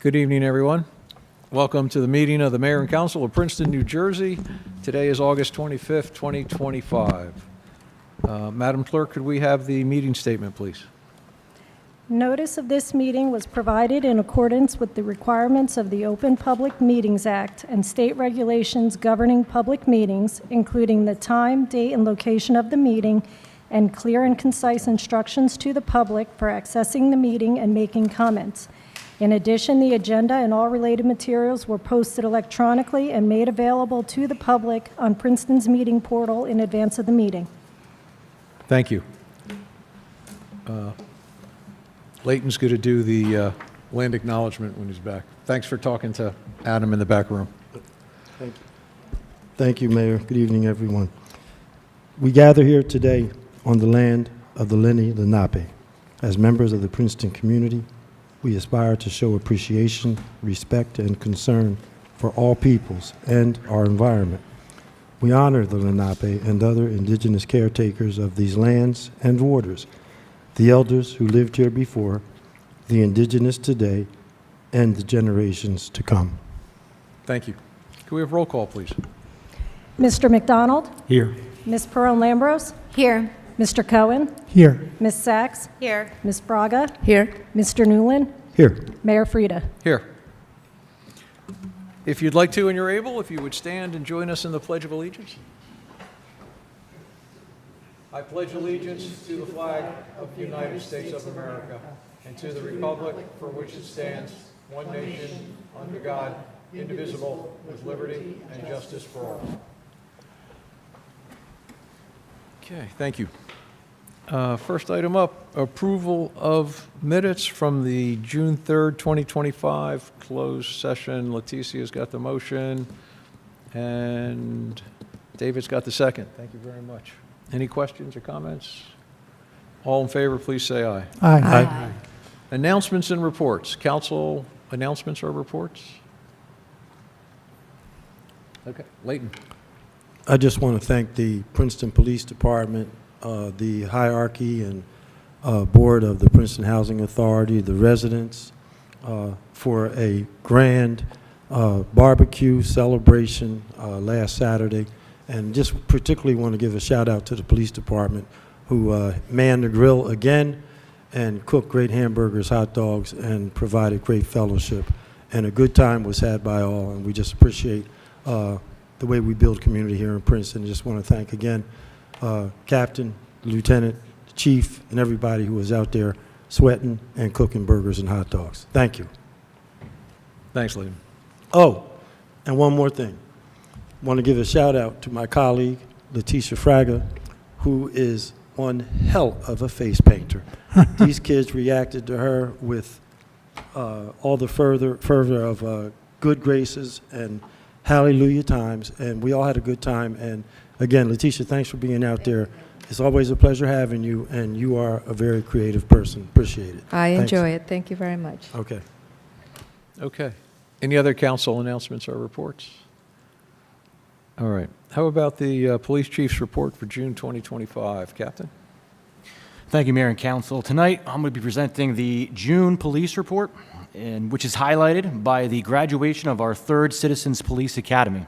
Good evening, everyone. Welcome to the meeting of the Mayor and Council of Princeton, New Jersey. Today is August 25th, 2025. Madam Clerk, could we have the meeting statement, please? Notice of this meeting was provided in accordance with the requirements of the Open Public Meetings Act and state regulations governing public meetings, including the time, date, and location of the meeting, and clear and concise instructions to the public for accessing the meeting and making comments. In addition, the agenda and all related materials were posted electronically and made available to the public on Princeton's meeting portal in advance of the meeting. Thank you. Leighton's going to do the land acknowledgement when he's back. Thanks for talking to Adam in the back room. Thank you. Thank you, Mayor. Good evening, everyone. We gather here today on the land of the Lenni Lenape. As members of the Princeton community, we aspire to show appreciation, respect, and concern for all peoples and our environment. We honor the Lenape and other indigenous caretakers of these lands and waters, the elders who lived here before, the indigenous today, and the generations to come. Thank you. Can we have roll call, please? Mr. McDonald? Here. Ms. Perron-Lambros? Here. Mr. Cohen? Here. Ms. Sachs? Here. Ms. Braga? Here. Mr. Newland? Here. Mayor Frida? Here. If you'd like to and you're able, if you would stand and join us in the Pledge of Allegiance. I pledge allegiance to the flag of the United States of America and to the republic for which it stands, one nation, under God, indivisible, with liberty and justice for all. Okay, thank you. First item up, approval of minutes from the June 3rd, 2025 closed session. Leticia's got the motion, and David's got the second. Thank you very much. Any questions or comments? All in favor, please say aye. Aye. Announcements and reports. Council announcements or reports? Okay, Leighton. I just want to thank the Princeton Police Department, the hierarchy and board of the Princeton Housing Authority, the residents, for a grand barbecue celebration last Saturday. And just particularly want to give a shout out to the police department who manned the grill again and cooked great hamburgers, hot dogs, and provided great fellowship. And a good time was had by all, and we just appreciate the way we build community here in Princeton. Just want to thank again Captain, Lieutenant, Chief, and everybody who was out there sweating and cooking burgers and hot dogs. Thank you. Thanks, Leighton. Oh, and one more thing. Want to give a shout out to my colleague, Leticia Fraga, who is one hell of a face painter. These kids reacted to her with all the fervor of good graces and hallelujah times, and we all had a good time. And again, Leticia, thanks for being out there. It's always a pleasure having you, and you are a very creative person. Appreciate it. I Thanks. enjoy it. Thank you very much. Okay. Okay. Any other council announcements or reports? All right. How about the police chief's report for June 2025? Captain? Thank you, Mayor and Council. Tonight, I'm going to be presenting the June Police Report, which is highlighted by the graduation of our 3rd Citizens Police Academy.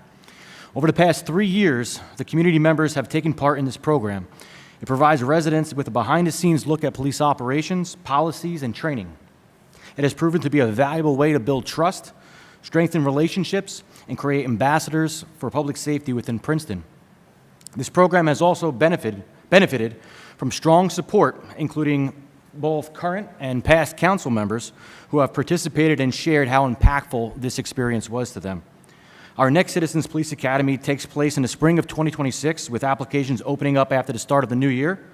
Over the past 3 years, the community members have taken part in this program. It provides residents with a behind-the-scenes look at police operations, policies, and training. It has proven to be a valuable way to build trust, strengthen relationships, and create ambassadors for public safety within Princeton. This program has also benefited from strong support, including both current and past council members who have participated and shared how impactful this experience was to them. Our next Citizens Police Academy takes place in the spring of 2026, with applications opening up after the start of the new year.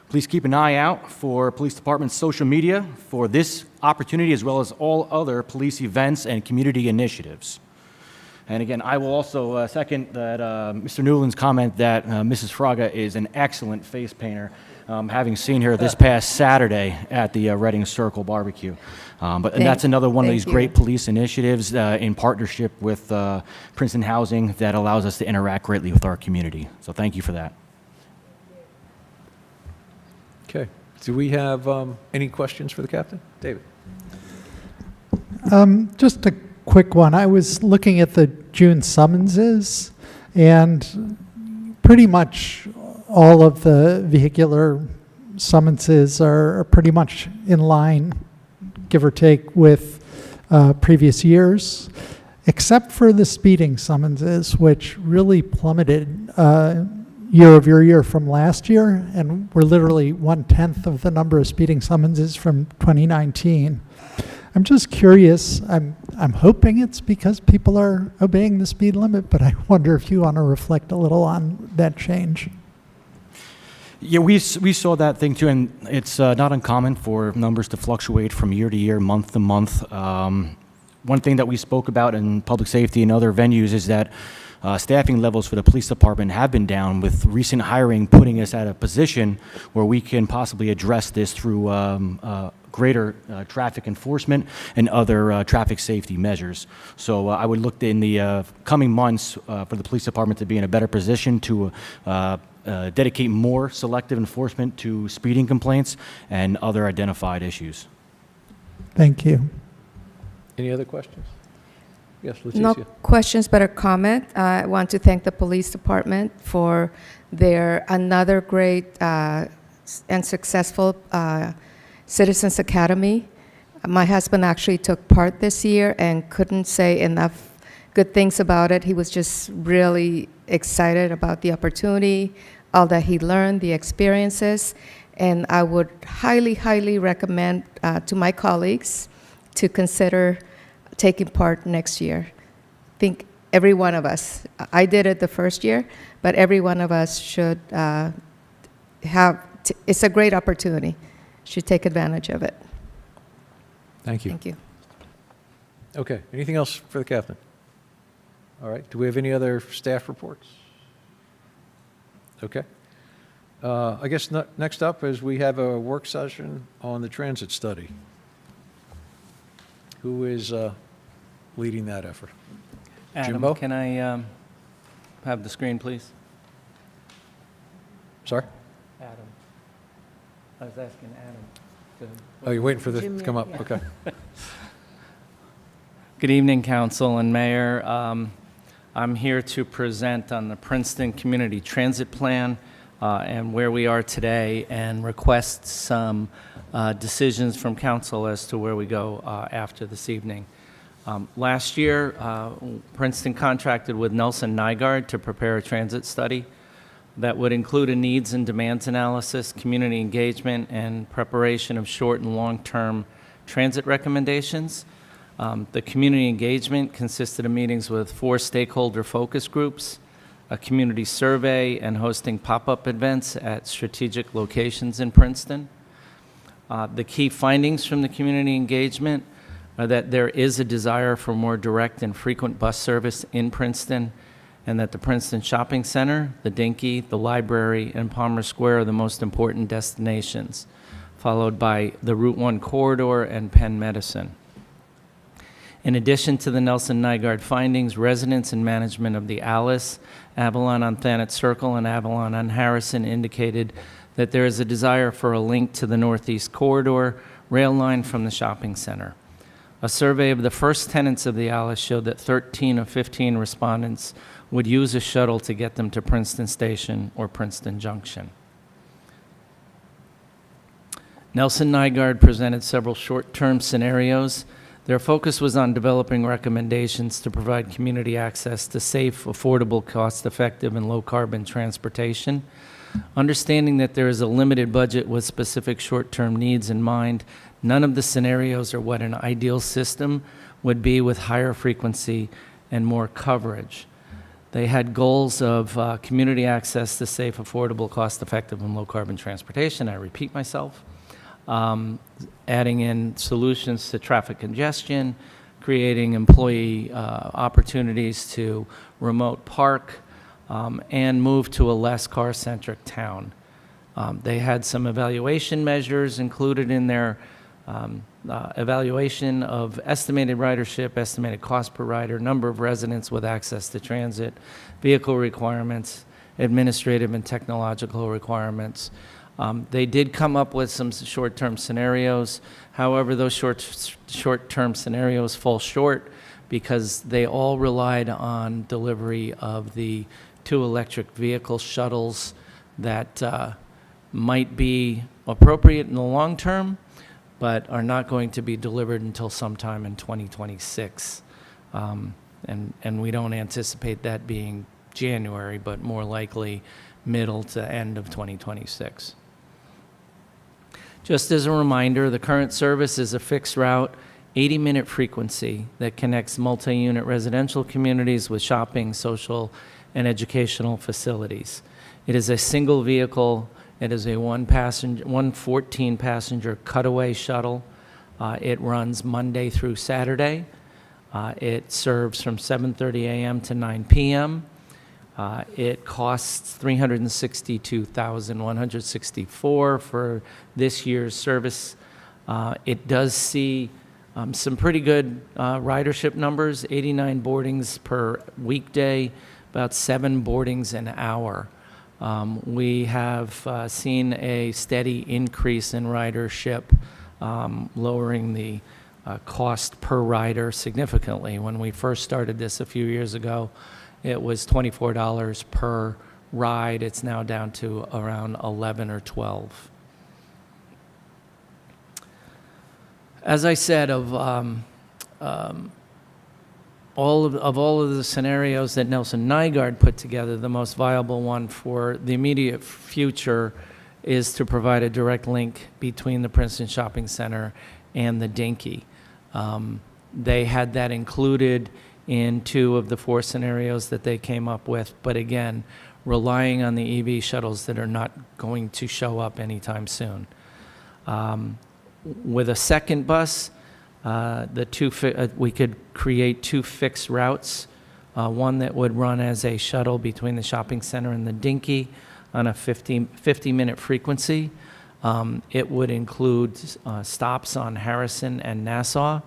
Please keep an eye out for Police Department's social media for this opportunity, as well as all other police events and community initiatives. And again, I will also second that Mr. Newland's comment that Mrs. Fraga is an excellent face painter, having seen her this past Saturday at the Reading Circle Barbecue. And that's another one of these great police initiatives in partnership with Princeton Housing that allows us to interact greatly with our community. So thank you for that. Okay. Do we have any questions for the captain? David? Just a quick one. I was looking at the June summonses, and pretty much all of the vehicular summonses are pretty much in line, give or take, with previous years, except for the speeding summonses, which really plummeted year over year from last year, and we're literally 1/10 of the number of speeding summonses from 2019. I'm just curious, I'm hoping it's because people are obeying the speed limit, but I wonder if you want to reflect a little on that change. Yeah, we saw that thing too, and it's not uncommon for numbers to fluctuate from year to year, month to month. One thing that we spoke about in public safety and other venues is that staffing levels for the police department have been down, with recent hiring putting us at a position where we can possibly address this through greater traffic enforcement and other traffic safety measures. So I would look in the coming months for the police department to be in a better position to dedicate more selective enforcement to speeding complaints and other identified issues. Thank you. Any other questions? Yes, Leticia. No questions, but a comment. I want to thank the police department for their another great and successful Citizens Academy. My husband actually took part this year and couldn't say enough good things about it. He was just really excited about the opportunity, all that he learned, the experiences, and I would highly, highly recommend to my colleagues to consider taking part next year. I think every one of us, I did it the first year, but every one of us should it's a great opportunity. Should take advantage of it. Thank you. Thank you. Okay, anything else for the captain? All right, do we have any other staff reports? Okay. I guess next up is we have a work session on the transit study. Who is leading that effort? Adam, Jimbo? can I have the screen, please? Sorry? Adam. I was asking Adam. Oh, you're waiting for this to come up, okay. Good evening, Council and Mayor. I'm here to present on the Princeton Community Transit Plan and where we are today, and request some decisions from Council as to where we go after this evening. Last year, Princeton contracted with Nelson Nygaard to prepare a transit study that would include a needs and demands analysis, community engagement, and preparation of short and long-term transit recommendations. The community engagement consisted of meetings with 4 stakeholder focus groups, a community survey, and hosting pop-up events at strategic locations in Princeton. The key findings from the community engagement are that there is a desire for more direct and frequent bus service in Princeton, and that the Princeton Shopping Center, the Dinky, the library, and Palmer Square are the most important destinations, followed by the Route 1 corridor and Penn Medicine. In addition to the Nelson Nygaard findings, residents and management of the Alice, Avalon on Thanet Circle, and Avalon on Harrison indicated that there is a desire for a link to the Northeast Corridor rail line from the shopping center. A survey of the first tenants of the Alice showed that 13 of 15 respondents would use a shuttle to get them to Princeton Station or Princeton Junction. Nelson Nygaard presented several short-term scenarios. Their focus was on developing recommendations to provide community access to safe, affordable, cost-effective, and low-carbon transportation. Understanding that there is a limited budget with specific short-term needs in mind, none of the scenarios are what an ideal system would be with higher frequency and more coverage. They had goals of community access to safe, affordable, cost-effective, and low-carbon transportation. I repeat myself. Adding in solutions to traffic congestion, creating employee opportunities to remote park, and move to a less car-centric town. They had some evaluation measures included in their evaluation of estimated ridership, estimated cost per rider, number of residents with access to transit, vehicle requirements, administrative and technological requirements, They did come up with some short-term scenarios. However, those short-term scenarios fall short because they all relied on delivery of the 2 electric vehicle shuttles that might be appropriate in the long term, but are not going to be delivered until sometime in 2026. And we don't anticipate that being January, but more likely middle to end of 2026. Just as a reminder, the current service is a fixed route, 80-minute frequency that connects multi-unit residential communities with shopping, social, and educational facilities. It is a single vehicle. It is a one 14-passenger cutaway shuttle. It runs Monday through Saturday. It serves from 7:30 a.m. to 9 p.m. It costs $362,164 for this year's service. It does see some pretty good ridership numbers, 89 boardings per weekday, about 7 boardings an hour. We have seen a steady increase in ridership, lowering the cost per rider significantly. When we first started this a few years ago, it was $24 per ride. It's now down to around 11 or 12. As I said, of all of the scenarios that Nelson Nygaard put together, the most viable one for the immediate future is to provide a direct link between the Princeton Shopping Center and the Dinky. They had that included in 2 of the 4 scenarios that they came up with, but again, relying on the EV shuttles that are not going to show up anytime soon. With a second bus, we could create 2 fixed routes, one that would run as a shuttle between the shopping center and the Dinky on a 50-minute frequency. It would include stops on Harrison and Nassau,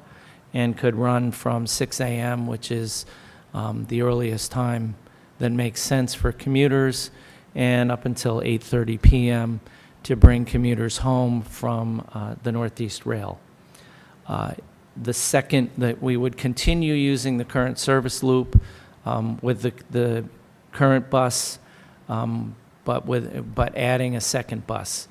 and could run from 6 a.m., which is the earliest time that makes sense for commuters, and up until 8:30 p.m. to bring commuters home from the Northeast Rail. The second, that we would continue using the current service loop with the current bus, but adding a second bus.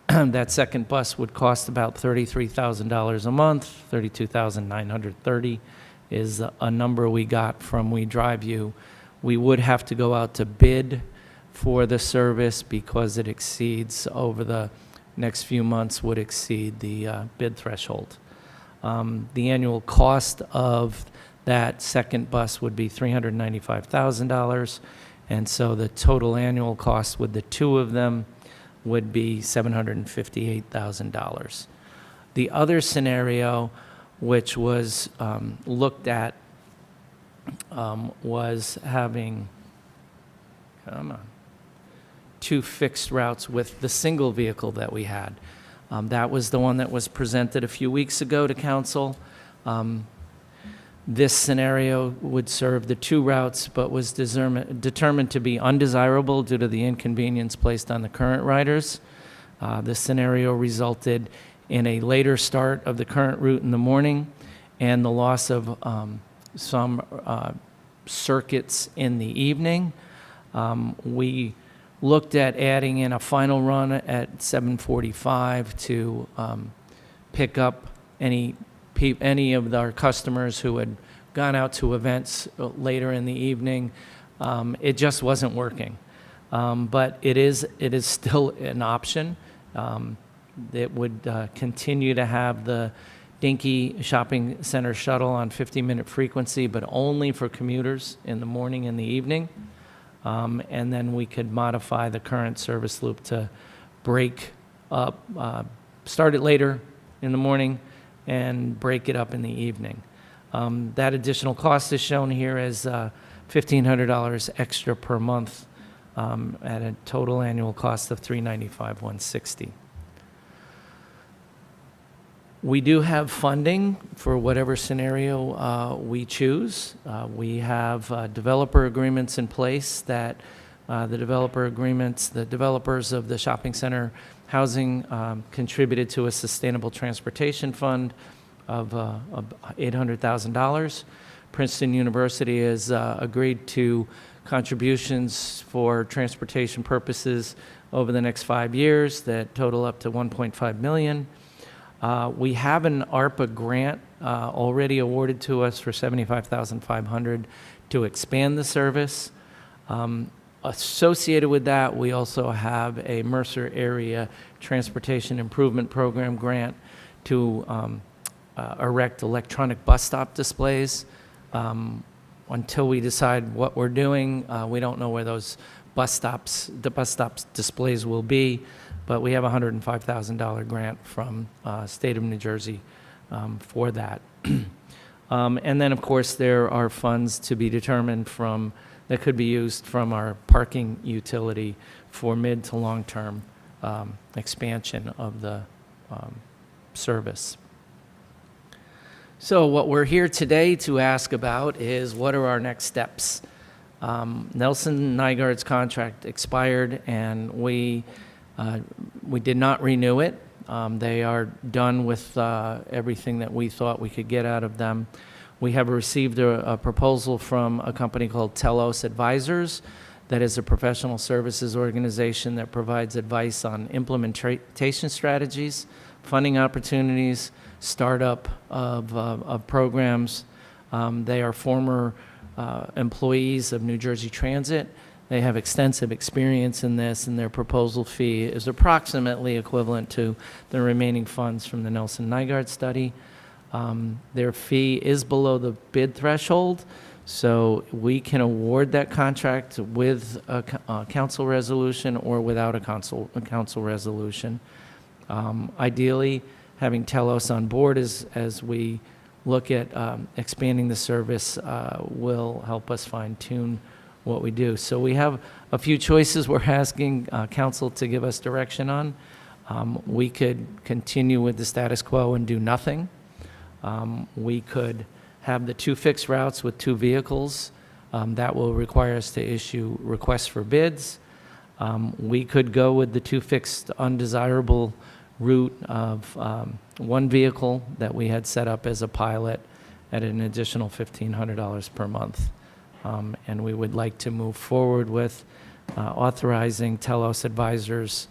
That second bus would cost about $33,000 a month. $32,930 is a number we got from We Drive You. We would have to go out to bid for the service because it exceeds, over the next few months, would exceed the bid threshold. The annual cost of that second bus would be $395,000, and so the total annual cost with the 2 of them would be $758,000. The other scenario, which was looked at, was having 2 fixed routes with the single vehicle that we had. That was the one that was presented a few weeks ago to council. This scenario would serve the 2 routes, but was determined to be undesirable due to the inconvenience placed on the current riders. This scenario resulted in a later start of the current route in the morning and the loss of some circuits in the evening. We looked at adding in a final run at 7:45 to pick up any of our customers who had gone out to events later in the evening. It just wasn't working. But it is still an option. It would continue to have the Dinky Shopping Center shuttle on 50-minute frequency, but only for commuters in the morning and the evening. And then we could modify the current service loop to break up, start it later in the morning and break it up in the evening. That additional cost is shown here as $1,500 extra per month at a total annual cost of $395,160. We do have funding for whatever scenario we choose. We have developer agreements in place that the developers of the shopping center Housing contributed to a sustainable transportation fund of $800,000. Princeton University has agreed to contributions for transportation purposes over the next 5 years that total up to $1.5 million. We have an ARPA grant already awarded to us for $75,500 to expand the service. Associated with that, we also have a Mercer Area Transportation Improvement Program grant to erect electronic bus stop displays. Until we decide what we're doing, we don't know where the bus stops displays will be, but we have a $105,000 grant from State of New Jersey for that. And then, of course, there are funds to be determined that could be used from our parking utility for mid to long-term expansion of the service. So what we're here today to ask about is, what are our next steps? Nelson Nygaard's contract expired, and we did not renew it. They are done with everything that we thought we could get out of them. We have received a proposal from a company called Telos Advisors, that is a professional services organization that provides advice on implementation strategies, funding opportunities, startup of programs. They are former employees of New Jersey Transit. They have extensive experience in this, and their proposal fee is approximately equivalent to the remaining funds from the Nelson Nygaard study. Their fee is below the bid threshold, so we can award that contract with a council resolution or without a council resolution. Ideally, having Telos on board as we look at expanding the service will help us fine-tune what we do. So we have a few choices we're asking council to give us direction on. We could continue with the status quo and do nothing. We could have the 2 fixed routes with 2 vehicles. That will require us to issue requests for bids. We could go with the 2 fixed undesirable route of 1 vehicle that we had set up as a pilot at an additional $1,500 per month. And we would like to move forward with authorizing Telos Advisors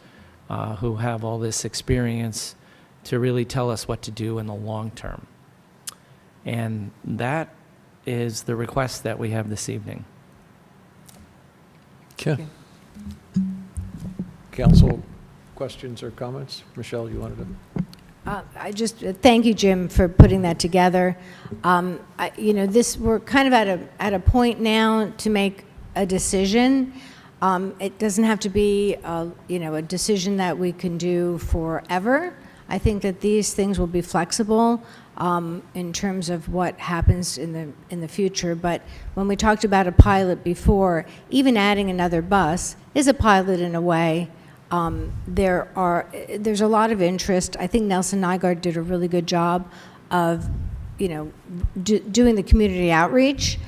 who have all this experience to really tell us what to do in the long term. And that is the request that we have this evening. Okay. Council, questions or comments? Michelle, you wanted to? I just thank you, Jim, for putting that together. We're kind of at a point now to make a decision. It doesn't have to be, a decision that we can do forever. I think that these things will be flexible in terms of what happens in the future. But when we talked about a pilot before, even adding another bus is a pilot in a way. There's a lot of interest. I think Nelson Nygaard did a really good job of, doing the community outreach.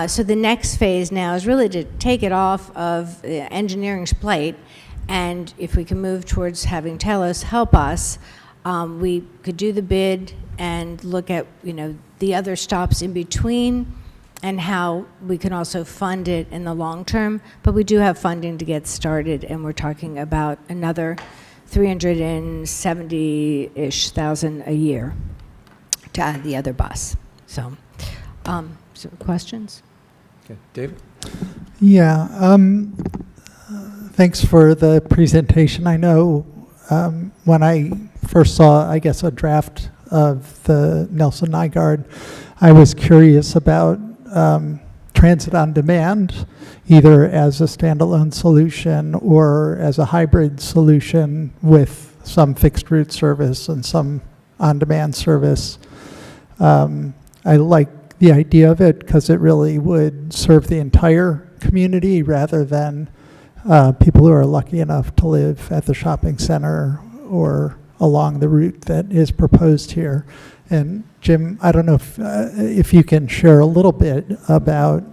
So the next phase now is really to take it off of engineering's plate, and if we can move towards having Telos help us, we could do the bid and look at, the other stops in between, and how we can also fund it in the long term. But we do have funding to get started, and we're talking about another $370,000-ish a year to add the other bus. So questions? Okay, David? Yeah, thanks for the presentation. I know when I first saw, I guess, a draft of the Nelson Nygaard, I was curious about transit on demand, either as a standalone solution or as a hybrid solution with some fixed route service and some on-demand service. I like the idea of it because it really would serve the entire community rather than people who are lucky enough to live at the shopping center or along the route that is proposed here. And Jim, I don't know if you can share a little bit about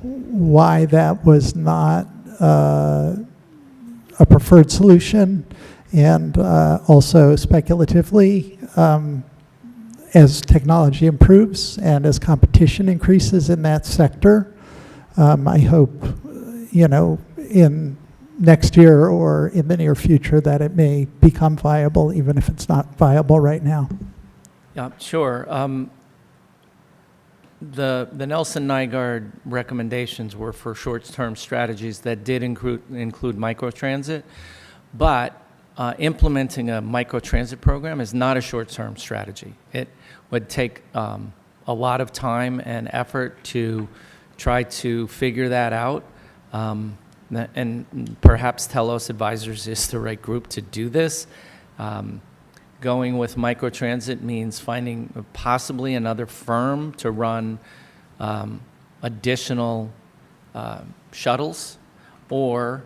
why that was not a preferred solution, and also speculatively, as technology improves and as competition increases in that sector, I hope, in next year or in the near future that it may become viable, even if it's not viable right now. Yeah, sure. The Nelson Nygaard recommendations were for short-term strategies that did include microtransit, but implementing a microtransit program is not a short-term strategy. It would take a lot of time and effort to try to figure that out, and perhaps Telos Advisors is the right group to do this. Going with microtransit means finding possibly another firm to run additional shuttles, or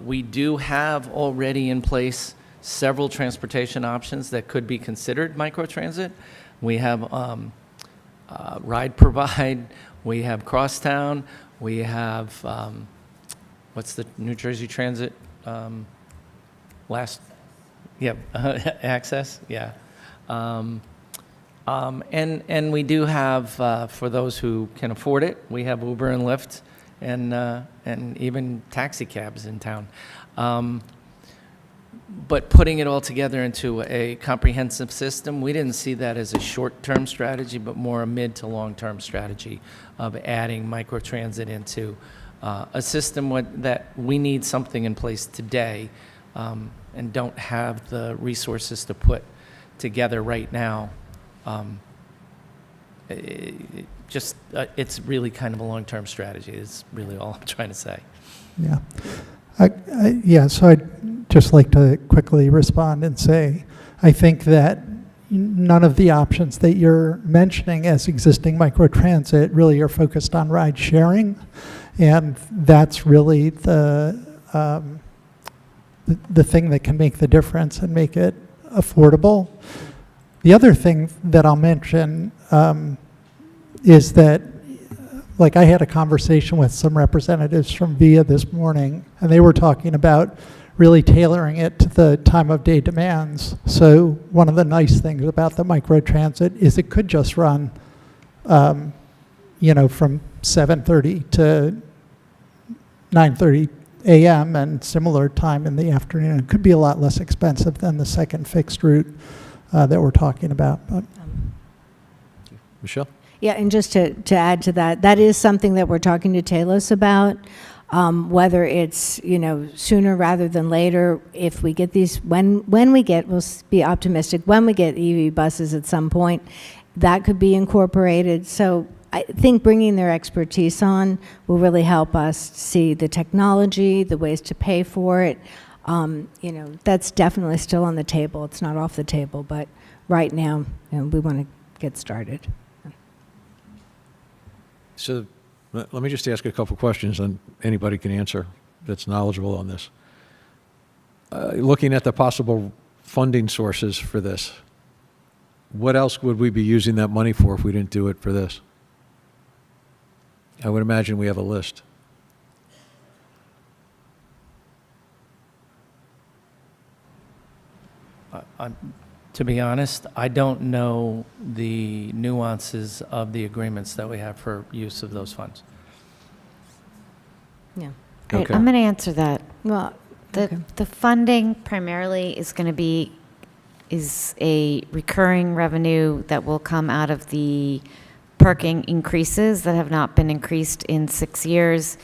we do have already in place several transportation options that could be considered microtransit. We have Ride Provide, we have Crosstown, we have, what's the New Jersey Transit Access, yeah. And we do have, for those who can afford it, we have Uber and Lyft and even taxi cabs in town. But putting it all together into a comprehensive system, we didn't see that as a short-term strategy, but more a mid to long-term strategy of adding microtransit into a system that we need something in place today, and don't have the resources to put together right now. It's really kind of a long-term strategy is really all I'm trying to say. Yeah. So I'd just like to quickly respond and say, I think that none of the options that you're mentioning as existing microtransit really are focused on ride sharing, and that's really the thing that can make the difference and make it affordable. The other thing that I'll mention is that, like, I had a conversation with some representatives from VIA this morning, and they were talking about really tailoring it to the time of day demands. So one of the nice things about the microtransit is it could just run, from 7:30 to 9:30 a.m. and similar time in the afternoon. It could be a lot less expensive than the second fixed route that we're talking about. But Michelle? Yeah, and just to add to that, that is something that we're talking to Telos about, whether it's, sooner rather than later. If we get these, when we get, we'll be optimistic, when we get EV buses at some point, that could be incorporated. So I think bringing their expertise on will really help us see the technology, the ways to pay for it. That's definitely still on the table. It's not off the table, but right now, we want to get started. So let me just ask a couple questions, and anybody can answer that's knowledgeable on this. Looking at the possible funding sources for this, what else would we be using that money for if we didn't do it for this? I would imagine we have a list. To be honest, I don't know the nuances of the agreements that we have for use of those funds. Yeah. All right, Okay. I'm going to answer that. Well, okay. The funding primarily is a recurring revenue that will come out of the parking increases that have not been increased in 6 years.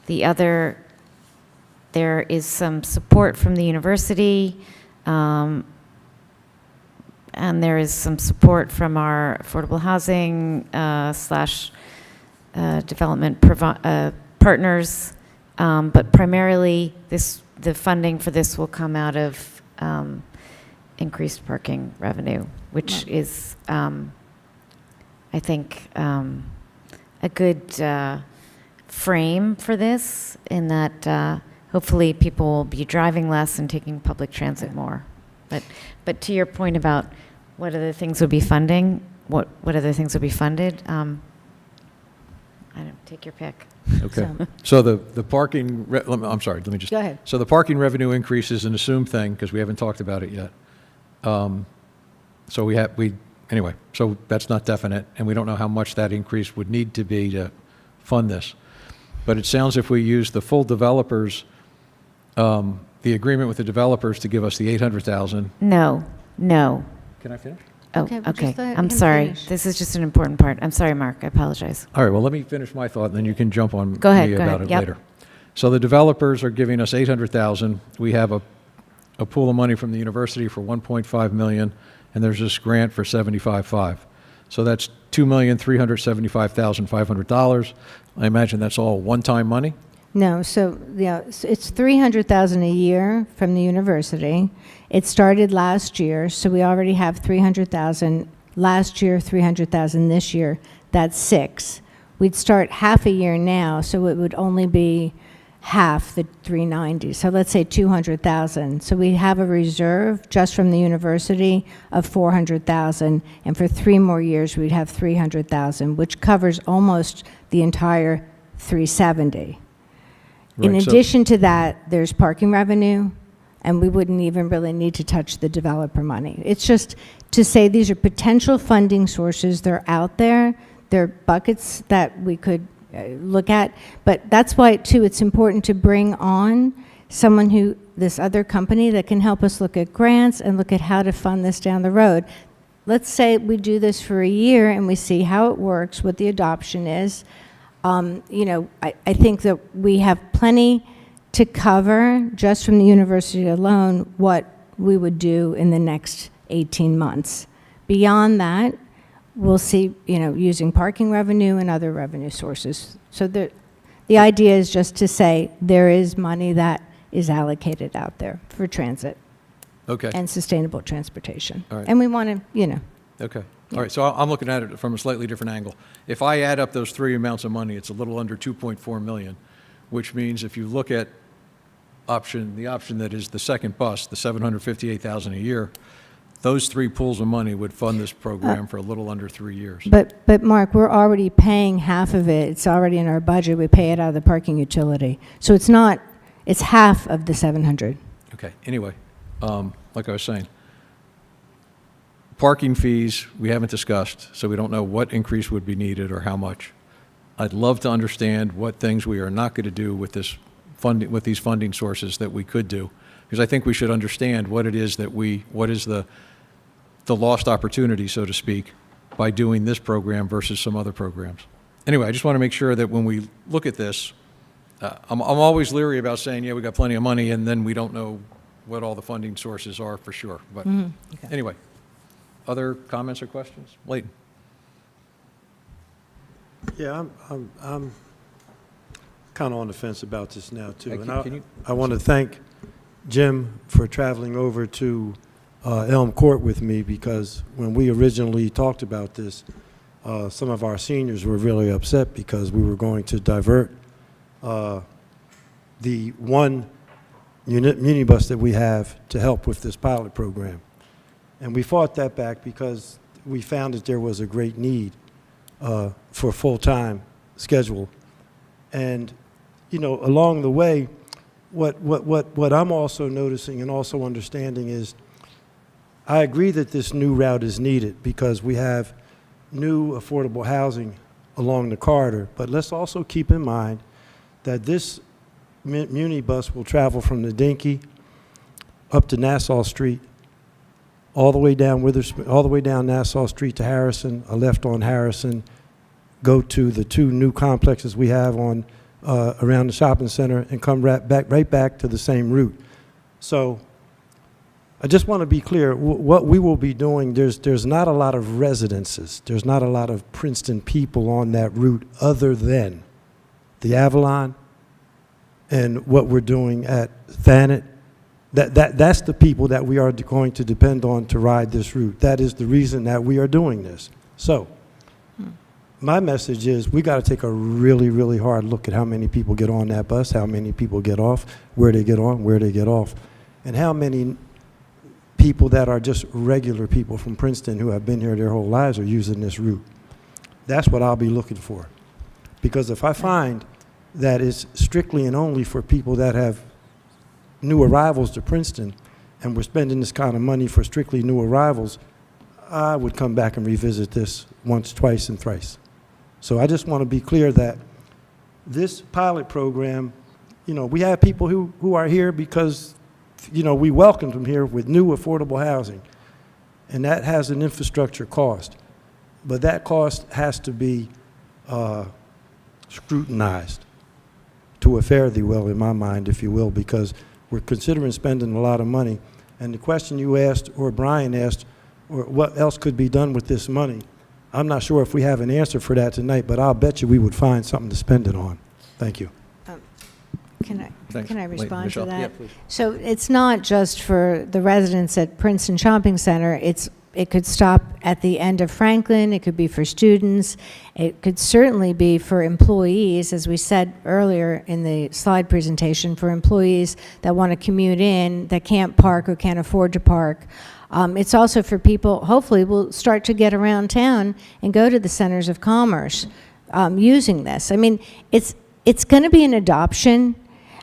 There is some support from the university, and there is some support from our affordable housing / development partners, but primarily the funding for this will come out of increased parking revenue, which is, I think, a good frame for this, in that hopefully people will be driving less and taking public transit more. But to your point about what other things would be funding, what other things would be funded, I don't, take your pick. Okay. So- So the parking, I'm sorry, let me just. Go ahead. So the parking revenue increase is an assumed thing, because we haven't talked about it yet. So anyway, so that's not definite, and we don't know how much that increase would need to be to fund this. But it sounds if we use the full developers, the agreement with the developers to give us the 800,000. No, no. Can I finish? Oh, Okay, well, okay. just let I'm him sorry. finish. This is just an important part. I'm sorry, Mark. I apologize. All right, well, let me finish my thought, and then you can jump on Go ahead, me go about ahead. it Yep. later. So the developers are giving us 800,000. We have a pool of money from the university for 1.5 million, and there's this grant for 75.5. So that's $2,375,500. I imagine that's all one-time money? No, so, yeah, so it's 300,000 a year from the university. It started last year, so we already have 300,000 last year, 300,000 this year. That's 6. We'd start half a year now, so it would only be half the 390. So let's say 200,000. So we have a reserve just from the university of 400,000, and for 3 more years we'd have 300,000, which covers almost the entire 370. In Right, so- addition to that, there's parking revenue, and we wouldn't even really need to touch the developer money. It's just to say these are potential funding sources. They're out there. They're buckets that we could look at. But that's why, too, it's important to bring on someone this other company that can help us look at grants and look at how to fund this down the road. Let's say we do this for a year and we see how it works, what the adoption is. I think that we have plenty to cover just from the university alone what we would do in the next 18 months. Beyond that, we'll see, using parking revenue and other revenue sources. So the idea is just to say there is money that is allocated out there for transit Okay. and sustainable transportation. All right. And we want to, Okay. All right, so I'm looking at it from a slightly different angle. If I add up those 3 amounts of money, it's a little under 2.4 million, which means if you look at the option that is the second bus, the 758,000 a year, those 3 pools of money would fund this program for a little under 3 years. But Mark, we're already paying half of it. It's already in our budget. We pay it out of the parking utility. So it's half of the 700. Okay, anyway, like I was saying, parking fees, we haven't discussed, so we don't know what increase would be needed or how much. I'd love to understand what things we are not going to do with this funding, with these funding sources that we could do, because I think we should understand what it is what is the lost opportunity, so to speak, by doing this program versus some other programs. Anyway, I just want to make sure that when we look at this, I'm always leery about saying, yeah, we got plenty of money, and then we don't know what all the funding sources are for sure. But anyway, other comments or questions? Leighton? Yeah, I'm kind of on the fence about this now, too. Can And you- I want to thank Jim for traveling over to Elm Court with me, because when we originally talked about this, some of our seniors were really upset because we were going to divert the one minibus that we have to help with this pilot program. And we fought that back because we found that there was a great need for a full-time schedule. And, along the way, what I'm also noticing and also understanding is I agree that this new route is needed because we have new affordable housing along the corridor. But let's also keep in mind that this muni bus will travel from the Dinky up to Nassau Street, all the way down Nassau Street to Harrison, a left on Harrison, go to the 2 new complexes we have on around the shopping center, and come right back to the same route. So I just want to be clear, what we will be doing, there's not a lot of residences, there's not a lot of Princeton people on that route other than the Avalon and what we're doing at Thanet. That's the people that we are going to depend on to ride this route. That is the reason that we are doing this. So my message is we got to take a really, really hard look at how many people get on that bus, how many people get off, where they get on, where they get off, and how many people that are just regular people from Princeton who have been here their whole lives are using this route. That's what I'll be looking for. Because if I find that it's strictly and only for people that have new arrivals to Princeton, and we're spending this kind of money for strictly new arrivals, I would come back and revisit this once, twice, and thrice. So I just want to be clear that this pilot program, you know, we have people who are here because, you know, we welcomed them here with new affordable housing, and that has an infrastructure cost. But that cost has to be scrutinized to a fare thee well, in my mind, if you will, because we're considering spending a lot of money. And the question you asked, or Brian asked, or what else could be done with this money, I'm not sure if we have an answer for that tonight, but I'll bet you we would find something to spend it on. Thank you. Thanks. Can I Wait, respond Michelle? to that? Yeah, please. So it's not just for the residents at Princeton Shopping Center. It could stop at the end of Franklin. It could be for students. It could certainly be for employees, as we said earlier in the slide presentation, for employees that want to commute in, that can't park or can't afford to park. It's also for people, hopefully, will start to get around town and go to the centers of commerce using this. I mean, it's going to be an adoption.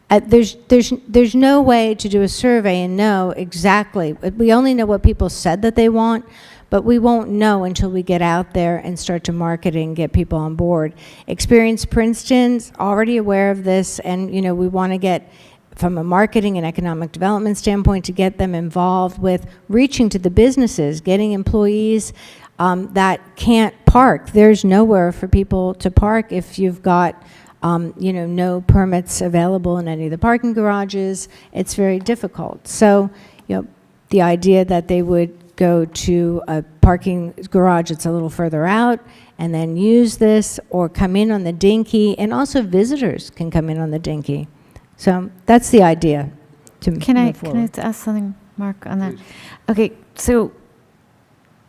There's no way to do a survey and know exactly. We only know what people said that they want, but we won't know until we get out there and start to market it and get people on board. Experience Princeton's already aware of this, and you know, we want to get, from a marketing and economic development standpoint, to get them involved with reaching to the businesses, getting employees that can't park. There's nowhere for people to park if you've got you know, no permits available in any of the parking garages. It's very difficult. So, you know, the idea that they would go to a parking garage that's a little further out and then use this, or come in on the Dinky, and also visitors can come in on the Dinky. So that's the idea to Can I move forward. ask something, Mark, on that? Okay, so,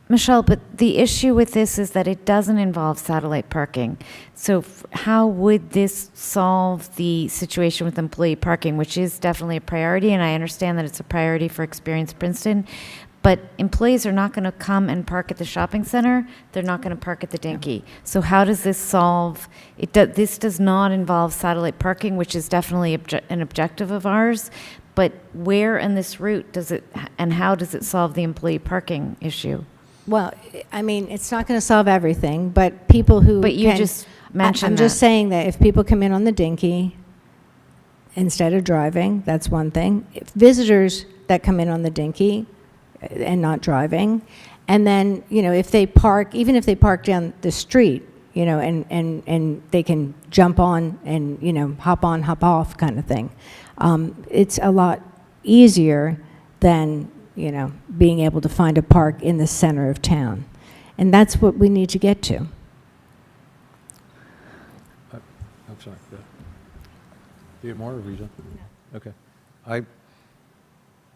Michelle, but the issue with this is that it doesn't involve satellite parking. So how would this solve the situation with employee parking, which is definitely a priority, and I understand that it's a priority for Experience Princeton, but employees are not going to come and park at the shopping center. They're not going to park at the Dinky. So how does this solve, this does not involve satellite parking, which is definitely an objective of ours, but where in this route does it, and how does it solve the employee parking issue? Well, I mean, it's not going to solve everything, but people who But you can, just mentioned I'm just saying that if people come in on the Dinky instead of driving, that's one thing. If visitors that come in on the Dinky and not driving, and then, you know, if they park, even if they park down the street, you know, and they can jump on and, you know, hop on, hop off kind of thing. It's a lot easier than, you know, being able to find a park in the center of town. And that's what we need to get to. I'm sorry. Go ahead. Do you have more, or Rita? Okay.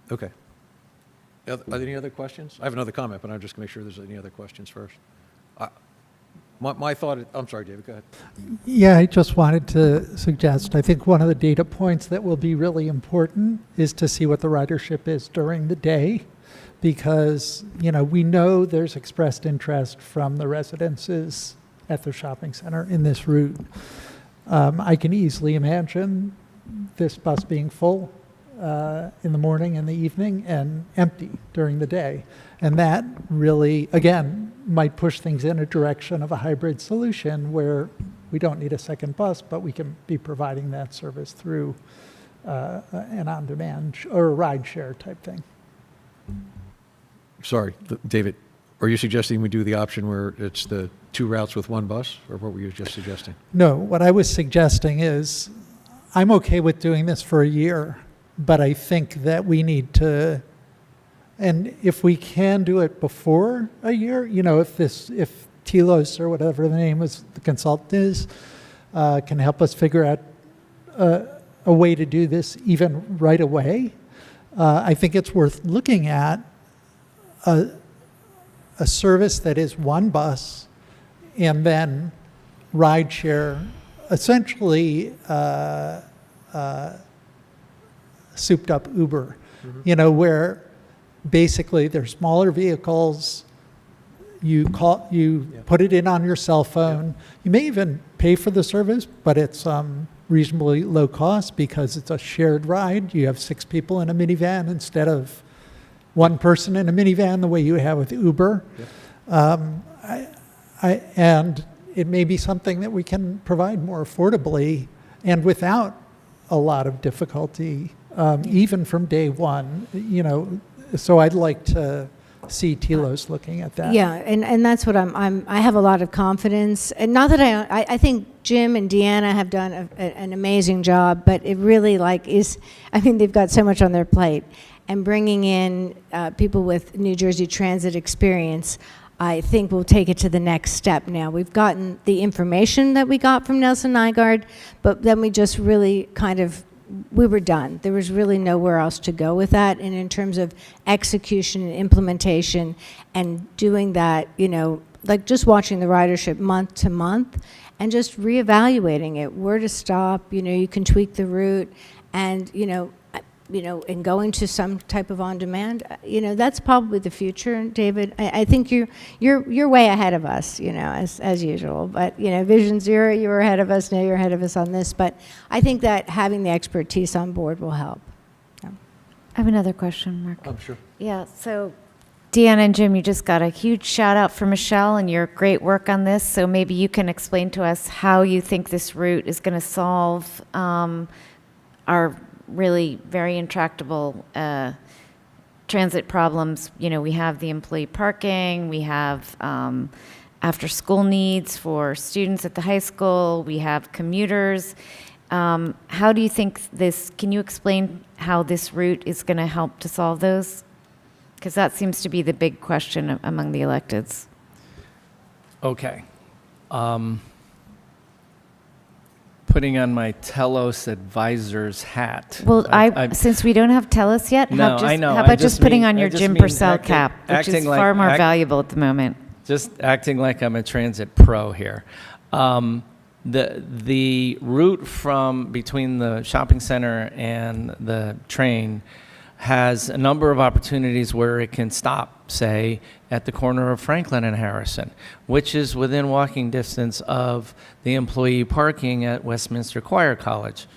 Okay. Are there any other questions? I have another comment, but I'm just going to make sure there's any other questions first. My thought, I'm sorry, David, go ahead. Yeah, I just wanted to suggest, I think one of the data points that will be really important is to see what the ridership is during the day, because, you know, we know there's expressed interest from the residences at the shopping center in this route. I can easily imagine this bus being full in the morning and the evening and empty during the day. And that really, again, might push things in a direction of a hybrid solution where we don't need a second bus, but we can be providing that service through an on-demand or a ride-share type thing. Sorry, David, are you suggesting we do the option where it's the 2 routes with 1 bus, or what were you just suggesting? No, what I was suggesting is I'm okay with doing this for a year, but I think that we need to, and if we can do it before a year, you know, if Telos or whatever the name is, the consultant is, can help us figure out a way to do this even right away, I think it's worth looking at a service that is 1 bus and then ride share, essentially souped up Uber, you know, where basically they're smaller vehicles, You call, you put it in on your cell phone. You may even pay for the service, but it's reasonably low cost because it's a shared ride. You have 6 people in a minivan instead of one person in a minivan the way you have with Uber. And it may be something that we can provide more affordably and without a lot of difficulty, even from day one. You know, so I'd like to see Telos looking at that. Yeah, and that's what I have a lot of confidence, and not that I think Jim and Deanna have done an amazing job, but it really they've got so much on their plate, and bringing in people with New Jersey Transit experience, I think we'll take it to the next step now. We've gotten the information that we got from Nelson Nygaard, but then we just really we were done. There was really nowhere else to go with that. And in terms of execution and implementation and doing that, like just watching the ridership month to month and just reevaluating it, where to stop, you can tweak the route and, and going to some type of on-demand, that's probably the future, David. I think you're way ahead of us, as usual. But Vision Zero, you were ahead of us. Now you're ahead of us on this. But I think that having the expertise on board will help. I have another question, Mark. I'm sure. Yeah, so Deanna and Jim, you just got a huge shout out for Michelle and your great work on this. So maybe you can explain to us how you think this route is going to solve our really very intractable transit problems. We have the employee parking, we have after school needs for students at the high school, we have commuters. How do you think can you explain how this route is going to help to solve those? Because that seems to be the big question among the electeds. Okay. Putting on my Telos advisor's hat. Well, since we don't have Telos yet, No, I know. how I about just just putting mean- on I your just Jim mean Purcell acting- cap, which is acting like- far more valuable at the moment? Just acting like I'm a transit pro here. The route from between the shopping center and the train has a number of opportunities where it can stop, say, at the corner of Franklin and Harrison, which is within walking distance of the employee parking at Westminster Choir College.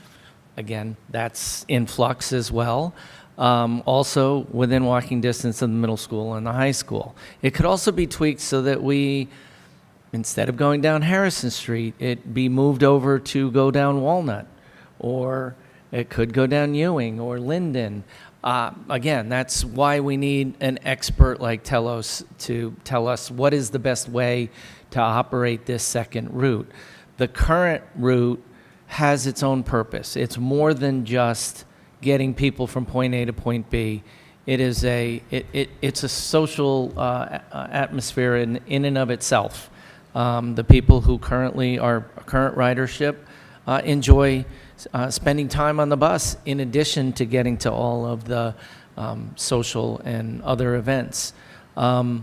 Again, that's in flux as well. Also within walking distance of the middle school and the high school. It could also be tweaked so that we, instead of going down Harrison Street, it be moved over to go down Walnut, or it could go down Ewing or Linden. Again, that's why we need an expert like Telos to tell us what is the best way to operate this second route. The current route has its own purpose. It's more than just getting people from point A to point B. It is it's a social atmosphere in and of itself. The people who currently are current ridership enjoy spending time on the bus in addition to getting to all of the social and other events. A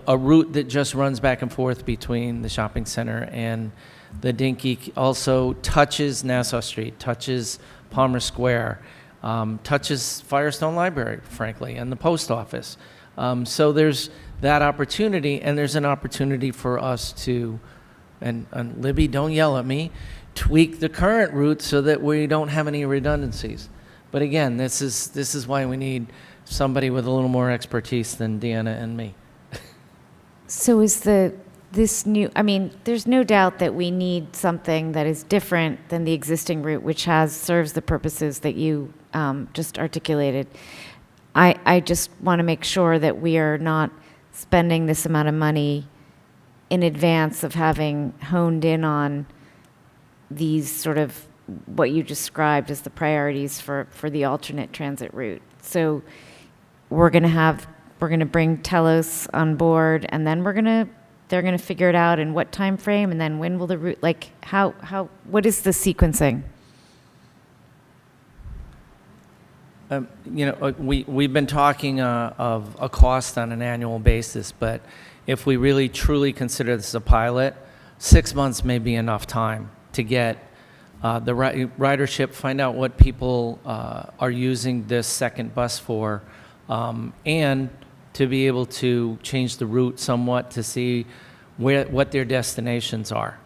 route that just runs back and forth between the shopping center and the Dinky also touches Nassau Street, touches Palmer Square, touches Firestone Library, frankly, and the post office. So there's that opportunity, and there's an opportunity for us to, and Libby, don't yell at me, tweak the current route so that we don't have any redundancies. But again, this is why we need somebody with a little more expertise than Deanna and me. So is this new, there's no doubt that we need something that is different than the existing route, which serves the purposes that you just articulated. I just want to make sure that we are not spending this amount of money in advance of having honed in on these sort of what you described as the priorities for the alternate transit route. So we're going to bring Telos on board, and then they're going to figure it out in what time frame, and then when will the route, what is the sequencing? We've been talking of a cost on an annual basis, but if we really truly consider this a pilot, 6 months may be enough time to get the ridership, find out what people are using this second bus for, and to be able to change the route somewhat to see what their destinations are.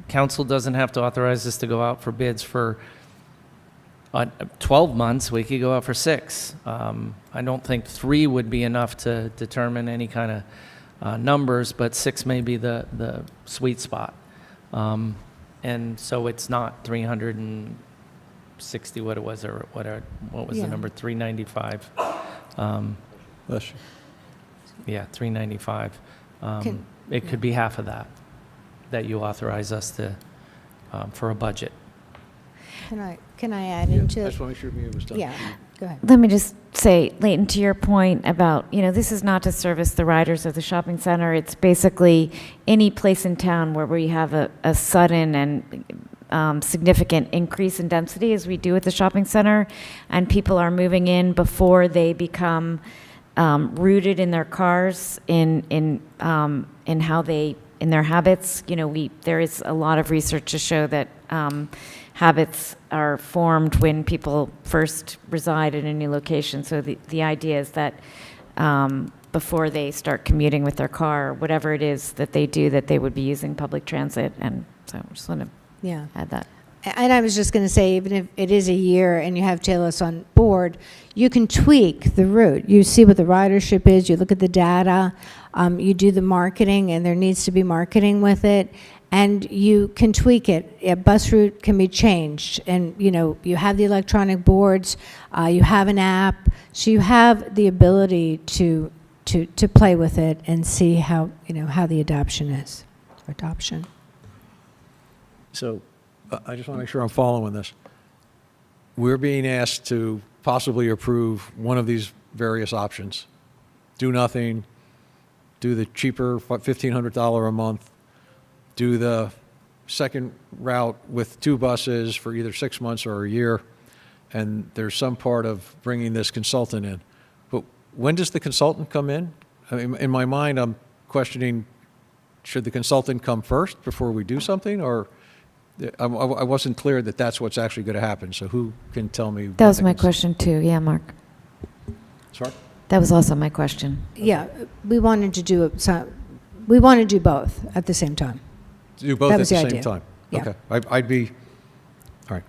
Council doesn't have to authorize us to go out for bids for 12 months. We could go out for 6. I don't think 3 would be enough to determine any kind of numbers, but 6 may be the sweet spot. And so it's not 360, what it was, or what was Yeah. the number, 395? Bless you. Yeah, 395. Can- It could be half of that you authorize us to, for a budget. Can I add Yeah, into? I just want to make sure it was done. Yeah, go ahead. Let me just say, Leighton, to your point about, this is not to service the riders of the shopping center. It's basically any place in town where we have a sudden and significant increase in density, as we do at the shopping center, and people are moving in before they become rooted in their cars, in how they, in their habits. There is a lot of research to show that habits are formed when people first reside in a new location. So the idea is that before they start commuting with their car, whatever it is that they do, that they would be using public transit. And so I just want to Yeah. add that. And I was just going to say, even if it is a year and you have TLS on board, you can tweak the route. You see what the ridership is, you look at the data, you do the marketing, and there needs to be marketing with it, and you can tweak it. A bus route can be changed, and you have the electronic boards, you have an app, so you have the ability to play with it and see how the adoption is. Adoption. So I just want to make sure I'm following this. We're being asked to possibly approve one of these various options. Do nothing, do the cheaper $1,500 a month, do the second route with 2 buses for either 6 months or a year, and there's some part of bringing this consultant in. But when does the consultant come in? I mean, in my mind, I'm questioning, should the consultant come first before we do something, or I wasn't clear that that's what's actually going to happen, so who can tell me? That was my question too. Yeah, Mark. Sorry? That was also my question. Yeah, we wanted to do we want to do both at the same time. Do both That at was the the same idea. time? Yeah. Okay. I'd be, all right.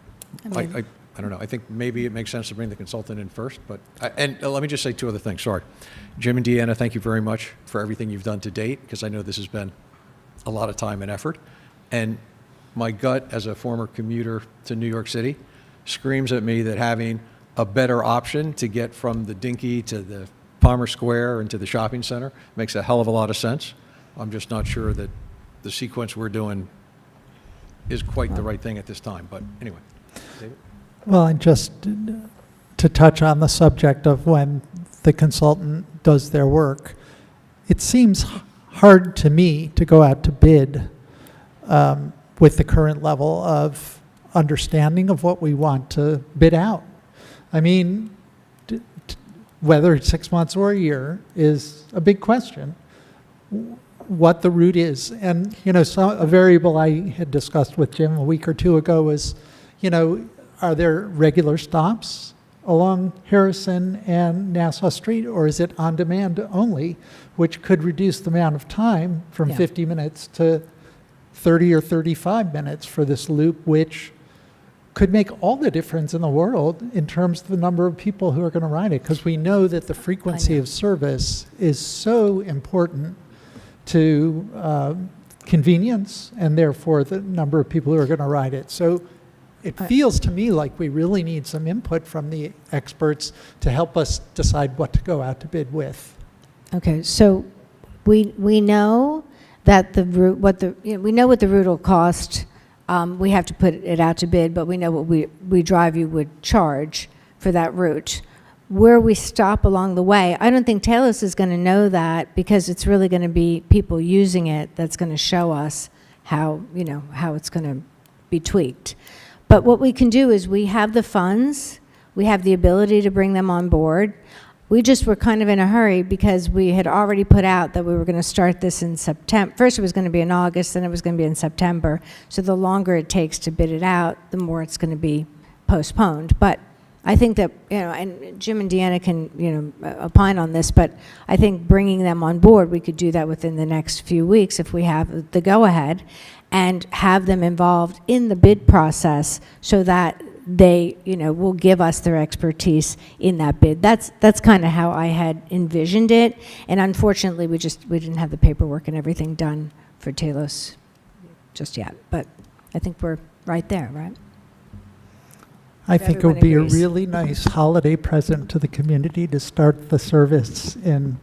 I mean- I don't know. I think maybe it makes sense to bring the consultant in first, but, and let me just say 2 other things, sorry. Jim and Deanna, thank you very much for everything you've done to date, because I know this has been a lot of time and effort. And my gut, as a former commuter to New York City, screams at me that having a better option to get from the Dinky to the Palmer Square and to the shopping center makes a hell of a lot of sense. I'm just not sure that the sequence we're doing is quite the right thing at this time, but anyway. David? Well, and just to touch on the subject of when the consultant does their work, it seems hard to me to go out to bid with the current level of understanding of what we want to bid out. I mean, whether it's 6 months or a year is a big question. What the route is. And, a variable I had discussed with Jim a week or 2 ago was, are there regular stops along Harrison and Nassau Street, or is it on demand only, which could reduce the amount of time from Yeah. 50 minutes to 30 or 35 minutes for this loop, which could make all the difference in the world in terms of the number of people who are going to ride it, because we know that the frequency of service is so important to convenience and therefore the number of people who are going to ride it. So it feels to me like we really need some input from the experts to help us decide what to go out to bid with. Okay, so we know that the route, we know what the route will cost. We have to put it out to bid, but we know what We Drive You would charge for that route. Where we stop along the way, I don't think Taylor's is going to know that, because it's really going to be people using it that's going to show us how it's going to be tweaked. But what we can do is we have the funds, we have the ability to bring them on board. We just were kind of in a hurry because we had already put out that we were going to start this in September. First it was going to be in August, then it was going to be in September. So the longer it takes to bid it out, the more it's going to be postponed. But I think that, and Jim and Deanna can, opine on this, but I think bringing them on board, we could do that within the next few weeks if we have the go-ahead, and have them involved in the bid process so that they, will give us their expertise in that bid. That's kind of how I had envisioned it, and unfortunately, we didn't have the paperwork and everything done for Talos just yet, but I think we're right there, right? I think it would be a Everyone agrees. really nice holiday present to the community to start the service in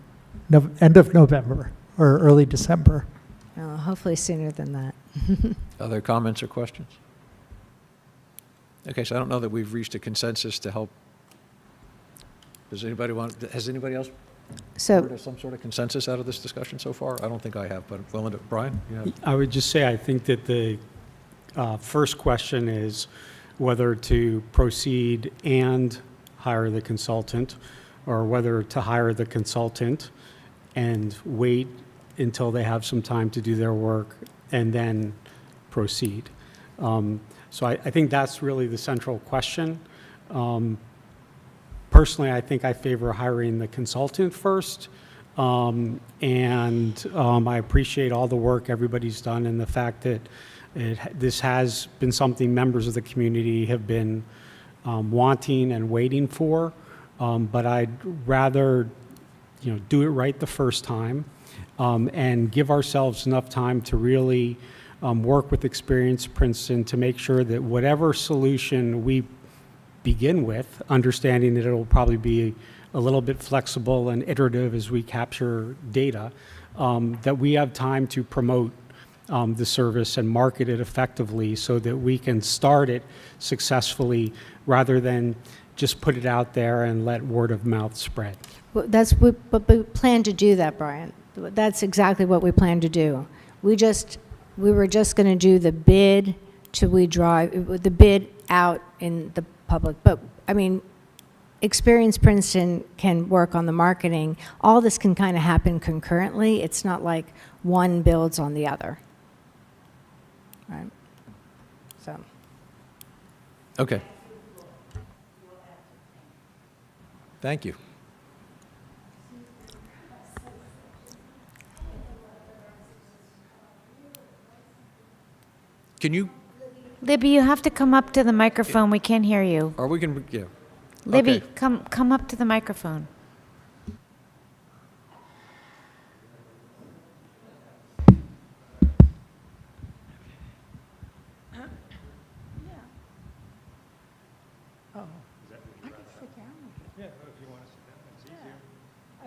end of November or early December. Hopefully sooner than that. Other comments or questions? Okay, so I don't know that we've reached a consensus to help. Has anybody else So, heard of some sort of consensus out of this discussion so far? I don't think I have, but willing to, Brian? You have? I would just say, I think that the first question is whether to proceed and hire the consultant, or whether to hire the consultant and wait until they have some time to do their work and then proceed. So I think that's really the central question. Personally, I think I favor hiring the consultant first. I appreciate all the work everybody's done, and the fact that this has been something members of the community have been wanting and waiting for. But I'd rather, do it right the first time, and give ourselves enough time to really work with Experience Princeton to make sure that whatever solution we begin with, understanding that it'll probably be a little bit flexible and iterative as we capture data, that we have time to promote the service and market it effectively so that we can start it successfully rather than just put it out there and let word of mouth spread. well, but we plan to do that, Brian. That's exactly what we plan to do. We were just going to do the bid till we the bid out in the public. But, Experience Princeton can work on the marketing. All this can kind of happen concurrently. It's not like one builds on the other. Right? So. Okay. Thank you. Can you, Libby, you have to come up to the microphone. We can't hear you. are we going to, yeah. Libby, Okay. come up to the microphone.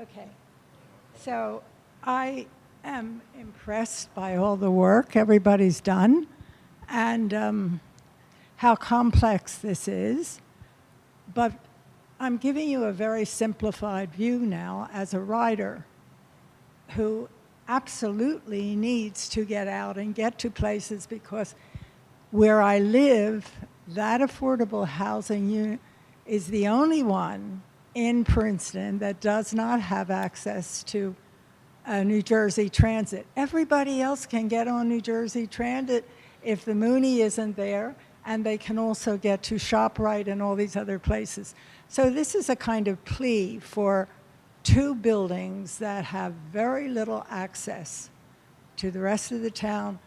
Okay. So I am impressed by all the work everybody's done and how complex this is. But I'm giving you a very simplified view now as a rider who absolutely needs to get out and get to places, because where I live, that affordable housing unit is the only one in Princeton that does not have access to New Jersey Transit. Everybody else can get on New Jersey Transit if the Mooney isn't there, and they can also get to ShopRite and all these other places. So this is a kind of plea for two buildings that have very little access to the rest of the town,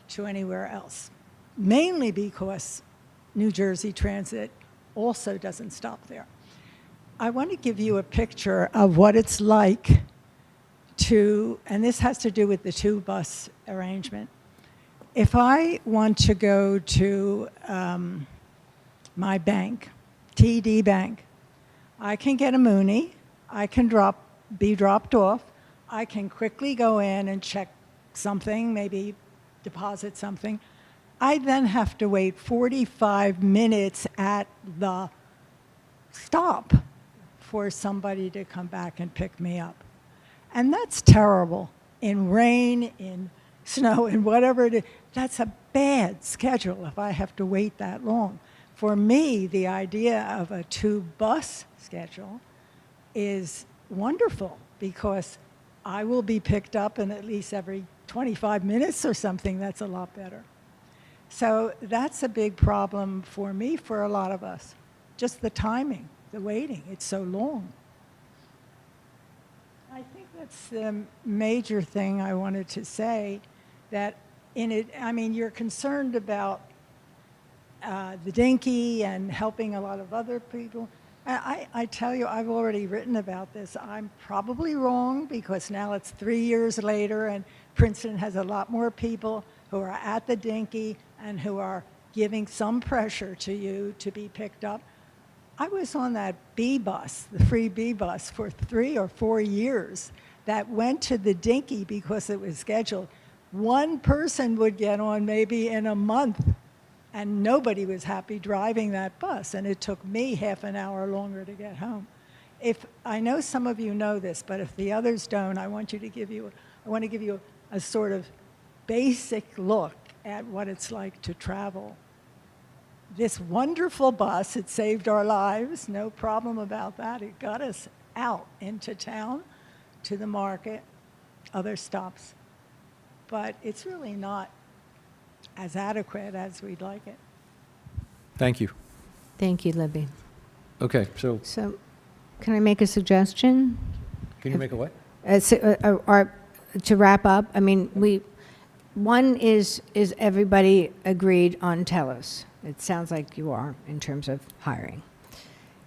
to anywhere else, mainly because New Jersey Transit also doesn't stop there. I want to give you a picture of what it's like to, and this has to do with the two-bus arrangement. If I want to go to my bank, TD Bank, I can get a Mooney, I can be dropped off, I can quickly go in and check something, maybe deposit something. I then have to wait 45 minutes at the stop for somebody to come back and pick me up. And that's terrible. In rain, in snow, in whatever it is, that's a bad schedule if I have to wait that long. For me, the idea of a two-bus schedule is wonderful, because I will be picked up in at least every 25 minutes or something. That's a lot better. So that's a big problem for me, for a lot of us. just the timing, the waiting. It's so long. I think that's the major thing I wanted to say, that in it, I mean, you're concerned about the dinky and helping a lot of other people. I tell you, I've already written about this. I'm probably wrong because now it's 3 years later and Princeton has a lot more people who are at the dinky and who are giving some pressure to you to be picked up. I was on that B bus, the free B bus, for 3 or 4 years that went to the dinky because it was scheduled. One person would get on maybe in a month, and nobody was happy driving that bus, and it took me half an hour longer to get home. If I know some of you know this, but if the others don't, I want to give you a sort of basic look at what it's like to travel. This wonderful bus, it saved our lives, no problem about that. It got us out into town, to the market, other stops. But it's really not as adequate as we'd like it. Thank you. Thank you, Libby. Okay, so So, can I make a suggestion? can you make a what? To wrap up, I mean, one is everybody agreed on Telos? It sounds like you are in terms of hiring.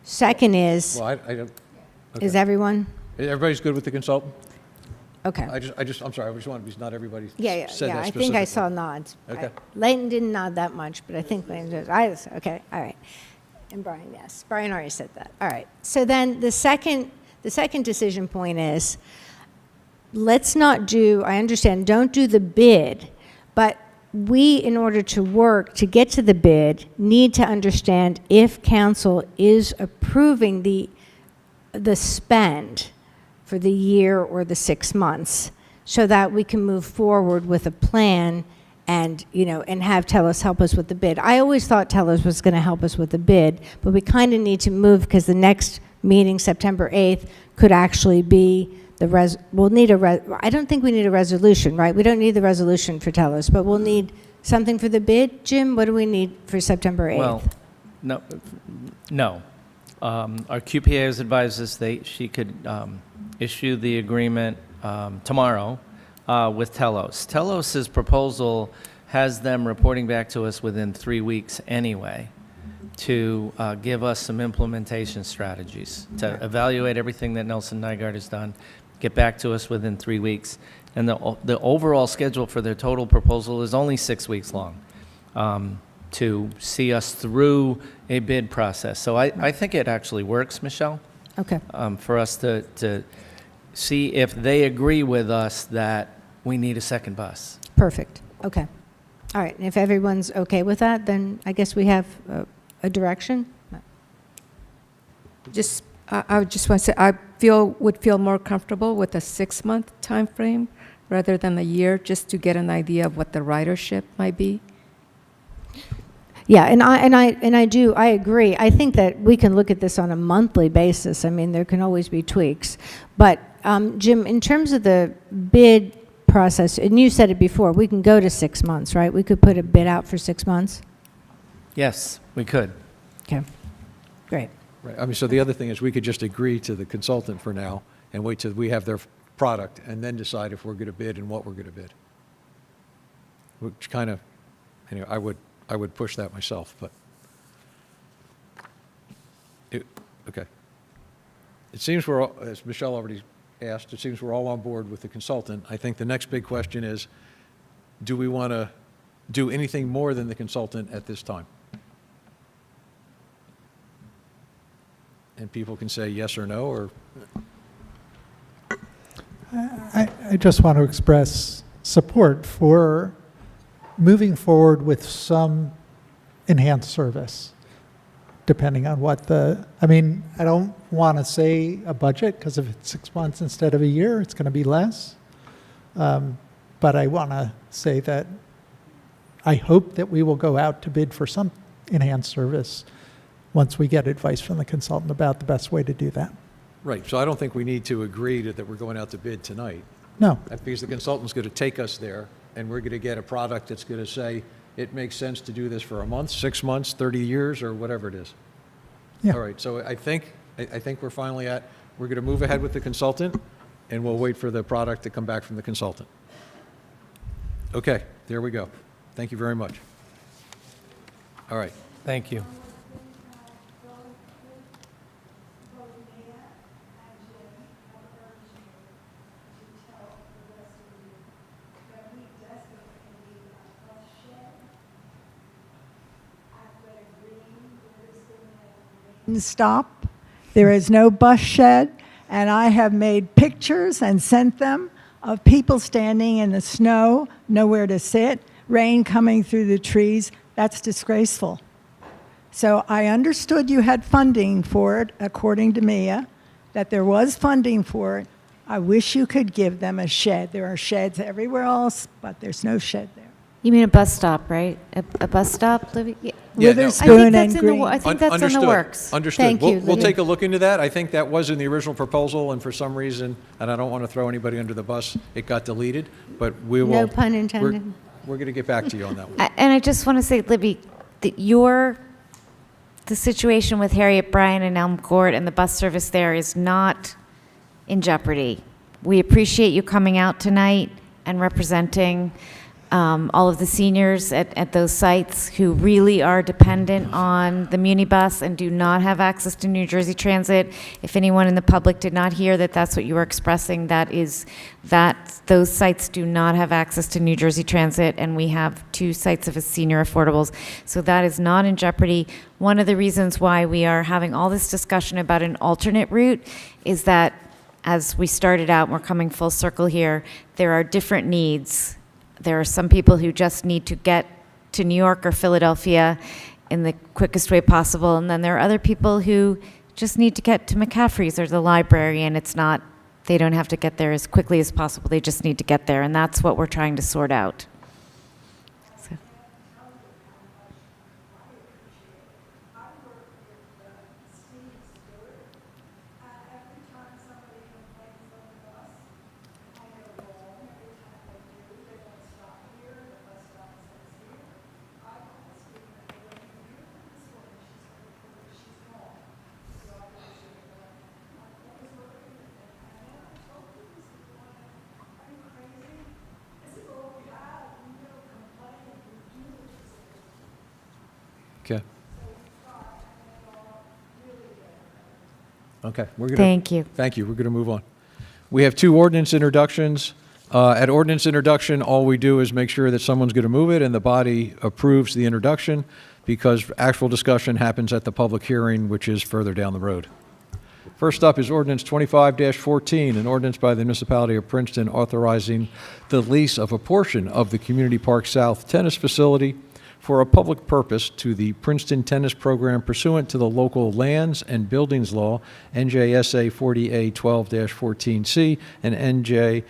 Second is, Well, I don't, is everyone? everybody's good with the consultant? Okay. I'm sorry, I just wanted, because not everybody Yeah, said that I think I specifically. saw nods. Okay. Leighton didn't nod that much, but I think Leighton did. Okay, all right. And Brian, yes. Brian already said that. All right. So then the second decision point is, let's not do, I understand, don't do the bid, but we, in order to work to get to the bid, need to understand if council is approving the spend for the year or the 6 months, so that we can move forward with a plan and, and have Telos help us with the bid. I always thought Telos was going to help us with the bid, but we kind of need to move because the next meeting, September 8th, could actually be we'll need I don't think we need a resolution, right? We don't need the resolution for Telos, but we'll need something for the bid. Jim, what do we need for September 8th? Well, no. Our QPA has advised us she could issue the agreement tomorrow with Telos. Telos's proposal has them reporting back to us within 3 weeks anyway to give us some implementation strategies, to evaluate everything that Nelson Nygaard has done, get back to us within 3 weeks. And the overall schedule for their total proposal is only 6 weeks long to see us through a bid process. So I think it actually works, Michelle. Okay. For us to see if they agree with us that we need a second bus. Perfect. Okay. All right. And if everyone's okay with that, then I guess we have a direction. I just want to say, I would feel more comfortable with a 6-month time frame rather than a year, just to get an idea of what the ridership might be. Yeah, and I agree. I think that we can look at this on a monthly basis. I mean, there can always be tweaks. But Jim, in terms of the bid process, and you said it before, we can go to 6 months, right? We could put a bid out for 6 months? Yes, we could. Okay, great. Right, I mean, so the other thing is we could just agree to the consultant for now and wait till we have their product and then decide if we're going to bid and what we're going to bid. Which kind of, anyway, I would push that myself, but. Okay. It seems we're, as Michelle already asked, it seems we're all on board with the consultant. I think the next big question is, do we want to do anything more than the consultant at this time? And people can say yes or no, or? I just want to express support for moving forward with some enhanced service, depending on what I don't want to say a budget, because if it's 6 months instead of a year, it's going to be less. But I want to say that I hope that we will go out to bid for some enhanced service once we get advice from the consultant about the best way to do that. Right, so I don't think we need to agree that we're going out to bid tonight. No. Because the consultant's going to take us there, and we're going to get a product that's going to say, it makes sense to do this for a month, 6 months, 30 years, or whatever it is. Yeah. All right, so I think we're finally we're going to move ahead with the consultant, and we'll wait for the product to come back from the consultant. Okay, there we go. Thank you very much. All right. Thank you. Stop. There is no bus shed, and I have made pictures and sent them of people standing in the snow, nowhere to sit, rain coming through the trees. That's disgraceful. So I understood you had funding for it, according to Mia, that there was funding for it. I wish you could give them a shed. There are sheds everywhere else, but there's no shed there. You mean a bus stop, right? A bus stop, Libby? Yeah. Yeah, no. I Witherspoon think that's and in the, Green. I think that's in the Understood. works. Understood. Thank you, We'll Lydia. take a look into that. I think that was in the original proposal, and for some reason, and I don't want to throw anybody under the bus, it got deleted, but we will. No pun intended. We're going to get back to you on that one. And I just want to say, Libby, that the situation with Harriet Bryan and Elm Court and the bus service there is not in jeopardy. We appreciate you coming out tonight and representing all of the seniors at those sites who really are dependent on the Muni bus and do not have access to New Jersey Transit. If anyone in the public did not hear that that's what you were expressing, that is that those sites do not have access to New Jersey Transit, and we have 2 sites of senior affordables. So that is not in jeopardy. One of the reasons why we are having all this discussion about an alternate route is that as we started out, and we're coming full circle here, there are different needs. There are some people who just need to get to New York or Philadelphia in the quickest way possible, and then there are other people who just need to get to McCaffrey's or the library, and they don't have to get there as quickly as possible. They just need to get there, and that's what we're trying to sort out. So. Okay. Okay, we're going to. Thank you. Thank you. We're going to move on. We have 2 ordinance introductions. At ordinance introduction, all we do is make sure that someone's going to move it and the body approves the introduction, because actual discussion happens at the public hearing, which is further down the road. First up is ordinance 25-14, an ordinance by the municipality of Princeton authorizing the lease of a portion of the Community Park South tennis facility for a public purpose to the Princeton Tennis Program pursuant to the local lands and buildings law, NJSA 40A 12-14C and NJSA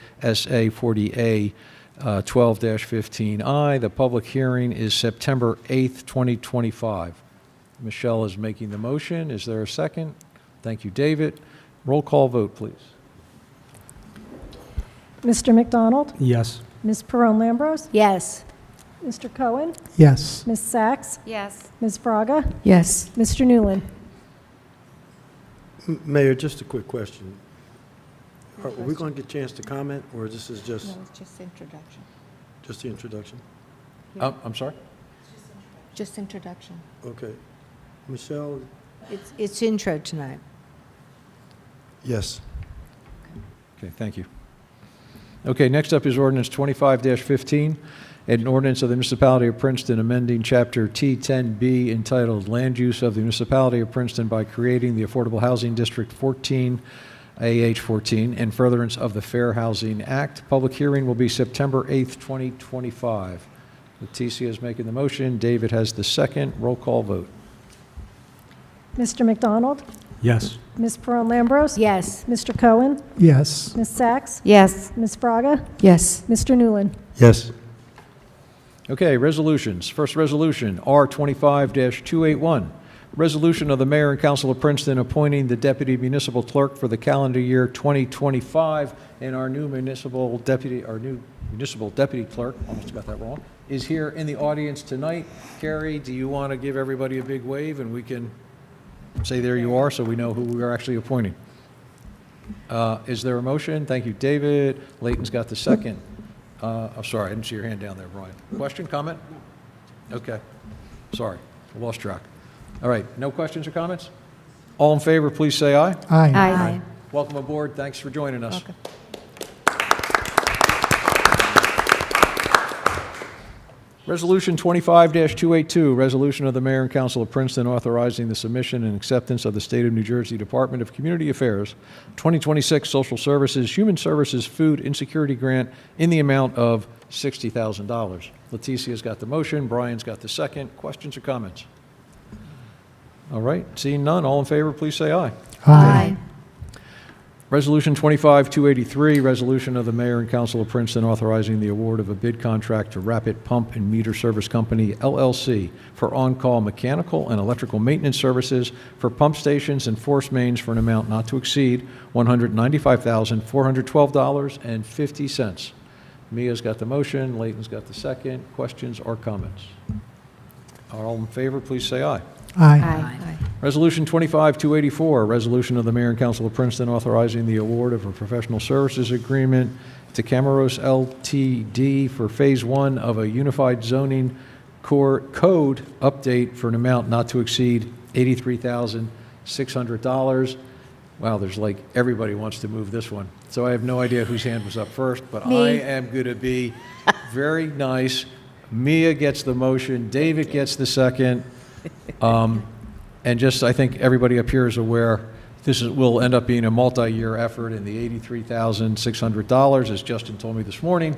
40A 12-15I. The public hearing is September 8th, 2025. Michelle is making the motion. Is there a second? Thank you, David. Roll call vote, please. Mr. McDonald? Yes. Ms. Perone-Lambros? Yes. Mr. Cohen? Yes. Ms. Sachs? Yes. Ms. Fraga? Yes. Mr. Newland? Mayor, just a quick question. Are we going to get a chance to comment, or this is just it's just introduction. the introduction? I'm sorry? Just introduction. Okay. Michelle? It's intro tonight. Yes. Okay, thank you. Okay, next up is ordinance 25-15, an ordinance of the municipality of Princeton amending Chapter T10B entitled Land Use of the Municipality of Princeton by creating the Affordable Housing District 14, AH 14, in furtherance of the Fair Housing Act. Public hearing will be September 8th, 2025. Leticia is making the motion. David has the second. Roll call vote. Mr. McDonald? Yes. Ms. Perone-Lambros? Yes. Mr. Cohen? Yes. Ms. Sachs? Yes. Ms. Fraga? Yes. Mr. Newland? Yes. Okay, resolutions. First resolution, R25-281. Resolution of the Mayor and Council of Princeton appointing the Deputy Municipal Clerk for the calendar year 2025, and our new municipal deputy clerk, almost got that wrong, is here in the audience tonight. Carrie, do you want to give everybody a big wave and we can say there you are so we know who we are actually appointing. Is there a motion? Thank you, David. Leighton's got the second. I'm sorry, I didn't see your hand down there, Brian. Question, comment? Okay. Sorry, I lost track. All right, no questions or comments? All in favor, please say aye. Aye. Welcome aboard. Thanks for joining us. Welcome. Resolution 25-282, resolution of the Mayor and Council of Princeton authorizing the submission and acceptance of the State of New Jersey Department of Community Affairs 2026 Social Services, Human Services, Food Insecurity Grant in the amount of $60,000. Leticia's got the motion, Brian's got the second. Questions or comments? All right, seeing none, all in favor, please say aye. Aye. Resolution 25-283, resolution of the Mayor and Council of Princeton authorizing the award of a bid contract to Rapid Pump and Meter Service Company, LLC, for on-call mechanical and electrical maintenance services for pump stations and force mains for an amount not to exceed $195,412.50. Mia's got the motion, Leighton's got the second. Questions or comments? All in favor, please say aye. Aye. Resolution 25-284, resolution of the Mayor and Council of Princeton authorizing the award of a professional services agreement to Camaros LTD for Phase 1 of a Unified Zoning Code update for an amount not to exceed $83,600. Wow, there's like everybody wants to move this one. So I have no idea whose hand was up first, but Me. I am going to be very nice. Mia gets the motion, David gets the second. And just, I think everybody up here is aware, will end up being a multi-year effort, and the $83,600, as Justin told me this morning,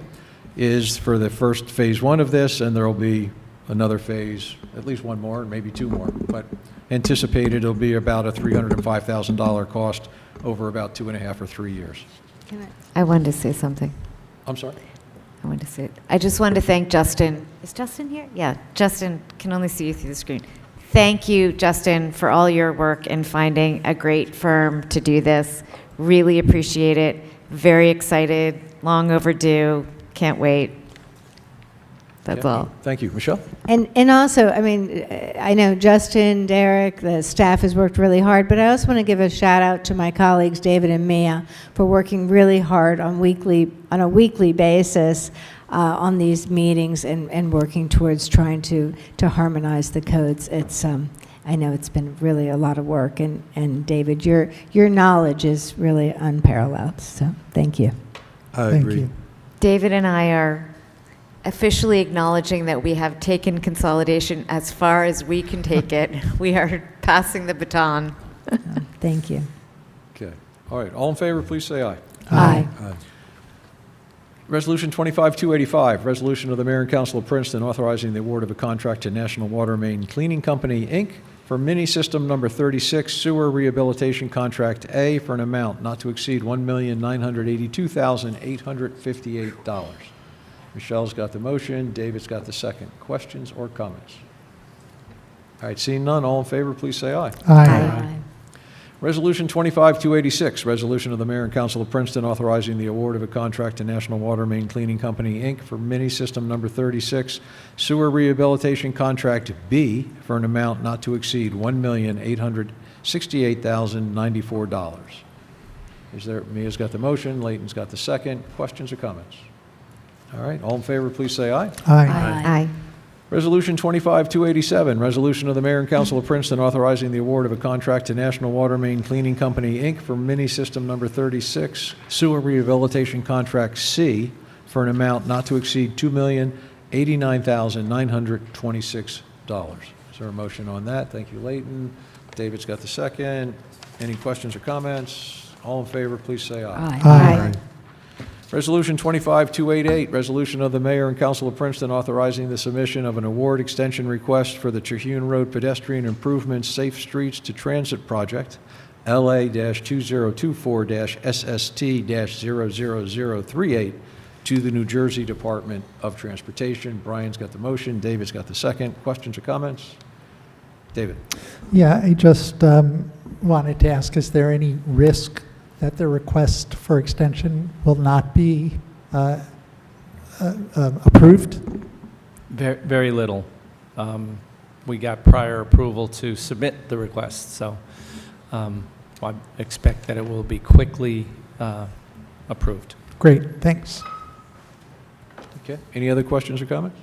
is for the first Phase 1 of this, and there will be another phase, at least one more, maybe two more, but anticipated it'll be about a $305,000 cost over about 2.5 or 3 years. I wanted to say something. I'm sorry? I wanted to say, I just wanted to thank Justin. Is Justin here? Yeah, Justin, can only see you through the screen. Thank you, Justin, for all your work in finding a great firm to do this. Really appreciate it. Very excited, long overdue, can't wait. That's Yeah. all. Thank you. Michelle? And also, I mean, I know Justin, Derek, the staff has worked really hard, but I also want to give a shout out to my colleagues, David and Mia, for working really hard on a weekly basis on these meetings and working towards trying to harmonize the codes. It's I know it's been really a lot of work, and David, your knowledge is really unparalleled. So thank you. I Thank agree. you. David and I are officially acknowledging that we have taken consolidation as far as we can take it. We are passing the baton. Thank you. Okay. All right. All in favor, please say aye. Aye. Resolution 25-285, resolution of the Mayor and Council of Princeton authorizing the award of a contract to National Water Main Cleaning Company, Inc. for mini system number 36 sewer rehabilitation contract A for an amount not to exceed $1,982,858. Michelle's got the motion, David's got the second. Questions or comments? All right, seeing none, all in favor, please say aye. Aye. Resolution 25-286, resolution of the Mayor and Council of Princeton authorizing the award of a contract to National Water Main Cleaning Company, Inc. for mini system number 36 sewer rehabilitation contract B for an amount not to exceed $1,868,094. Mia's got the motion, Leighton's got the second. Questions or comments? All right, all in favor, please say aye. Aye. Aye. Resolution 25-287, resolution of the Mayor and Council of Princeton authorizing the award of a contract to National Water Main Cleaning Company, Inc. for mini system number 36 sewer rehabilitation contract C for an amount not to exceed $2,089,926. Is there a motion on that? Thank you, Leighton. David's got the second. Any questions or comments? All in favor, please say aye. Aye. Resolution 25-288, resolution of the Mayor and Council of Princeton authorizing the submission of an award extension request for the Terhune Road Pedestrian Improvements Safe Streets to Transit Project, LA-2024-SST-00038, to the New Jersey Department of Transportation. Brian's got the motion, David's got the second. Questions or comments? David? Yeah, I just wanted to ask, is there any risk that the request for extension will not be approved? Very, very little. we got prior approval to submit the request. So I expect that it will be quickly approved. Great, thanks. Okay. Any other questions or comments?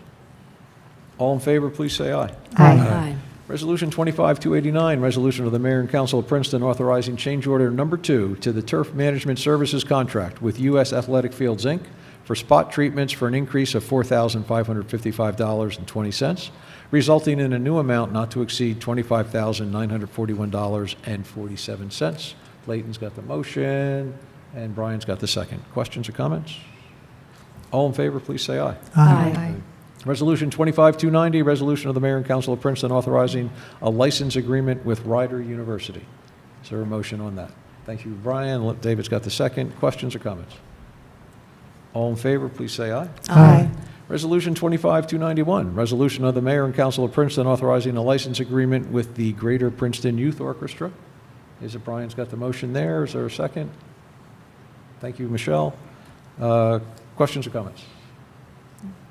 All in favor, please say aye. Aye. Resolution 25-289, resolution of the Mayor and Council of Princeton authorizing change order number 2 to the Turf Management Services contract with U.S. Athletic Fields, Inc. for spot treatments for an increase of $4,555.20, resulting in a new amount not to exceed $25,941.47. Layton's got the motion, and Brian's got the second. Questions or comments? All in favor, please say aye. Aye. Resolution 25-290, resolution of the Mayor and Council of Princeton authorizing a license agreement with Rider University. Is there a motion on that? Thank you, Brian. David's got the second. Questions or comments? All in favor, please say aye. Aye. Resolution 25-291, resolution of the Mayor and Council of Princeton authorizing a license agreement with the Greater Princeton Youth Orchestra. Is it Brian's got the motion there? Is there a second? Thank you, Michelle. Questions or comments?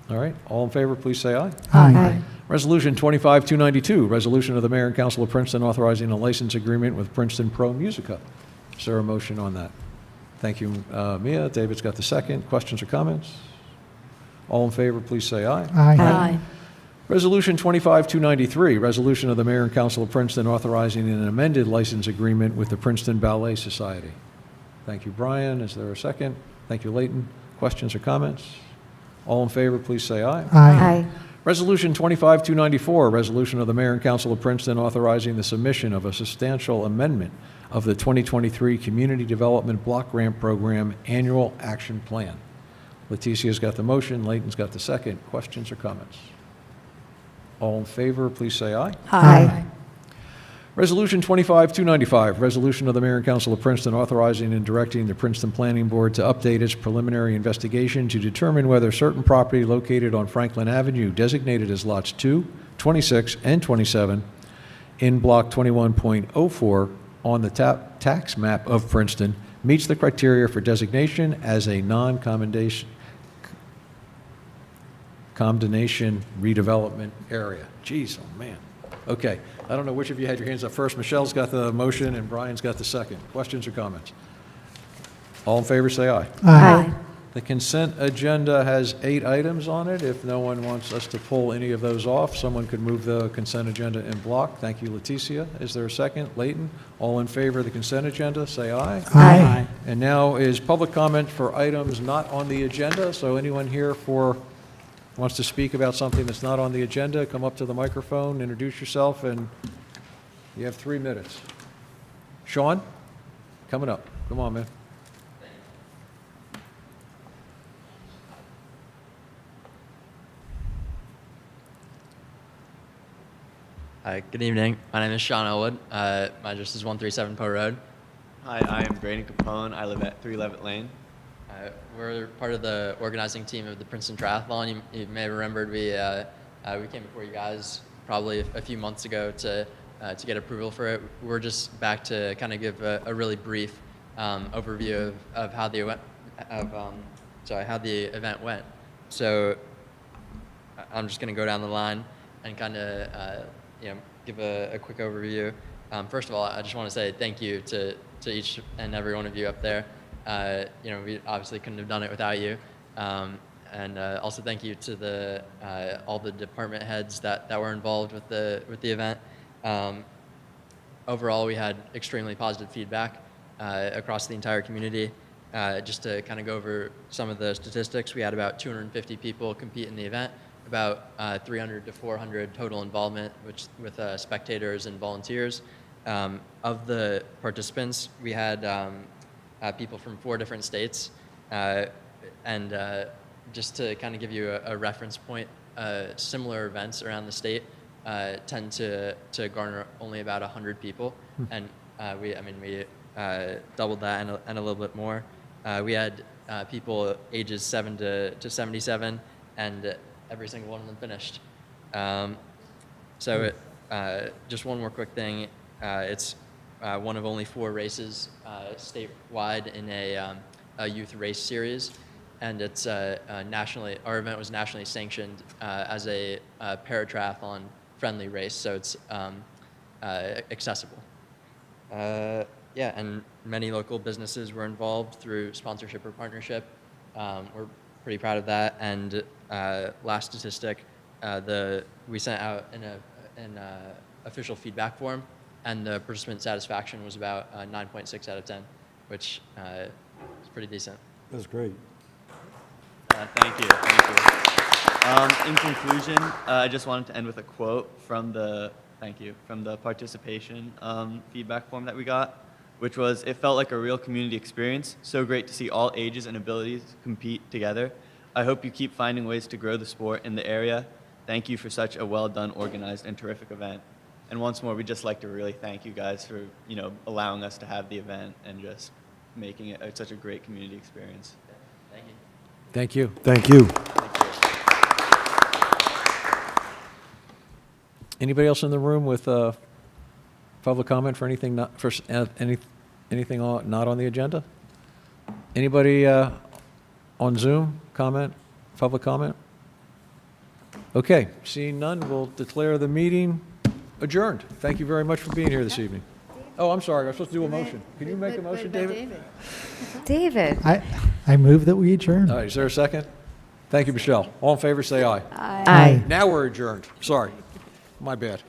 All right, all in favor, please say aye. Aye. Resolution 25-292, resolution of the Mayor and Council of Princeton authorizing a license agreement with Princeton Pro Musica. Is there a motion on that? Thank you, Mia. David's got the second. Questions or comments? All in favor, please say aye. Aye. Resolution 25-293, resolution of the Mayor and Council of Princeton authorizing an amended license agreement with the Princeton Ballet Society. Thank you, Brian. Is there a second? Thank you, Leighton. Questions or comments? All in favor, please say aye. Aye. Resolution 25-294, resolution of the Mayor and Council of Princeton authorizing the submission of a substantial amendment of the 2023 Community Development Block Grant Program Annual Action Plan. Leticia's got the motion, Leighton's got the second. Questions or comments? All in favor, please say aye. Aye. Resolution 25-295, resolution of the Mayor and Council of Princeton authorizing and directing the Princeton Planning Board to update its preliminary investigation to determine whether certain property located on Franklin Avenue designated as lots 2, 26, and 27 in Block 21.04 on the tax map of Princeton meets the criteria for designation as a non-condemnation redevelopment area. Jeez, oh man. Okay, I don't know which of you had your hands up first. Michelle's got the motion and Brian's got the second. Questions or comments? All in favor, say aye. Aye. The consent agenda has 8 items on it. If no one wants us to pull any of those off, someone could move the consent agenda in block. Thank you, Leticia. Is there a second? Leighton? All in favor of the consent agenda, say aye. Aye. And now is public comment for items not on the agenda. So anyone here wants to speak about something that's not on the agenda, come up to the microphone, introduce yourself, and you have 3 minutes. Sean, coming up. Come on, man. Hi, good evening. My name is Sean Elwood. My address is 137 Poe Road. Hi, I am Brandon Capone. I live at 3 Levitt Lane. We're part of the organizing team of the Princeton Triathlon. You may have remembered we came before you guys probably a few months ago to get approval for it. We're just back to kind of give a really brief overview of how the event went. So I'm just going to go down the line and kind of give a quick overview. First of all, I just want to say thank you to each and every one of you up there. We obviously couldn't have done it without you. And also thank you to all the department heads that were involved with the event. Overall, we had extremely positive feedback across the entire community. Just to kind of go over some of the statistics, we had about 250 people compete in the event, about 300 to 400 total involvement with spectators and volunteers. Of the participants, we had people from 4 different states. And just to kind of give you a reference point, similar events around the state tend to garner only about 100 people. And we doubled that and a little bit more. We had people ages 7 to 77, and every single one of them finished. Just one more quick thing. It's one of only 4 races statewide in a youth race series, and it's our event was nationally sanctioned as a paratriathlon friendly race, so it's accessible. Yeah, and many local businesses were involved through sponsorship or partnership. We're pretty proud of that. And last statistic, we sent out an official feedback form, and the participant satisfaction was about 9.6 out of 10, which is pretty decent. That's great. Thank you. Thank you. In conclusion, I just wanted to end with a quote from the participation feedback form that we got, which was, "It felt like a real community experience. So great to see all ages and abilities compete together. I hope you keep finding ways to grow the sport in the area. Thank you for such a well-done, organized, and terrific event." And once more, we'd just like to really thank you guys for, allowing us to have the event and just making it such a great community experience. Thank you. Thank you. Thank you. Anybody else in the room with public comment for anything not anything not on the agenda? Anybody on Zoom comment? Public comment? Okay, seeing none, we'll declare the meeting adjourned. Thank you very much for being here this evening. Oh, I'm sorry, I was supposed to do a motion. Can you make a motion, David? David? I move that we adjourn. All right, is there a second? Thank you, Michelle. All in favor, say aye. Aye. Now we're adjourned. Sorry. My bad.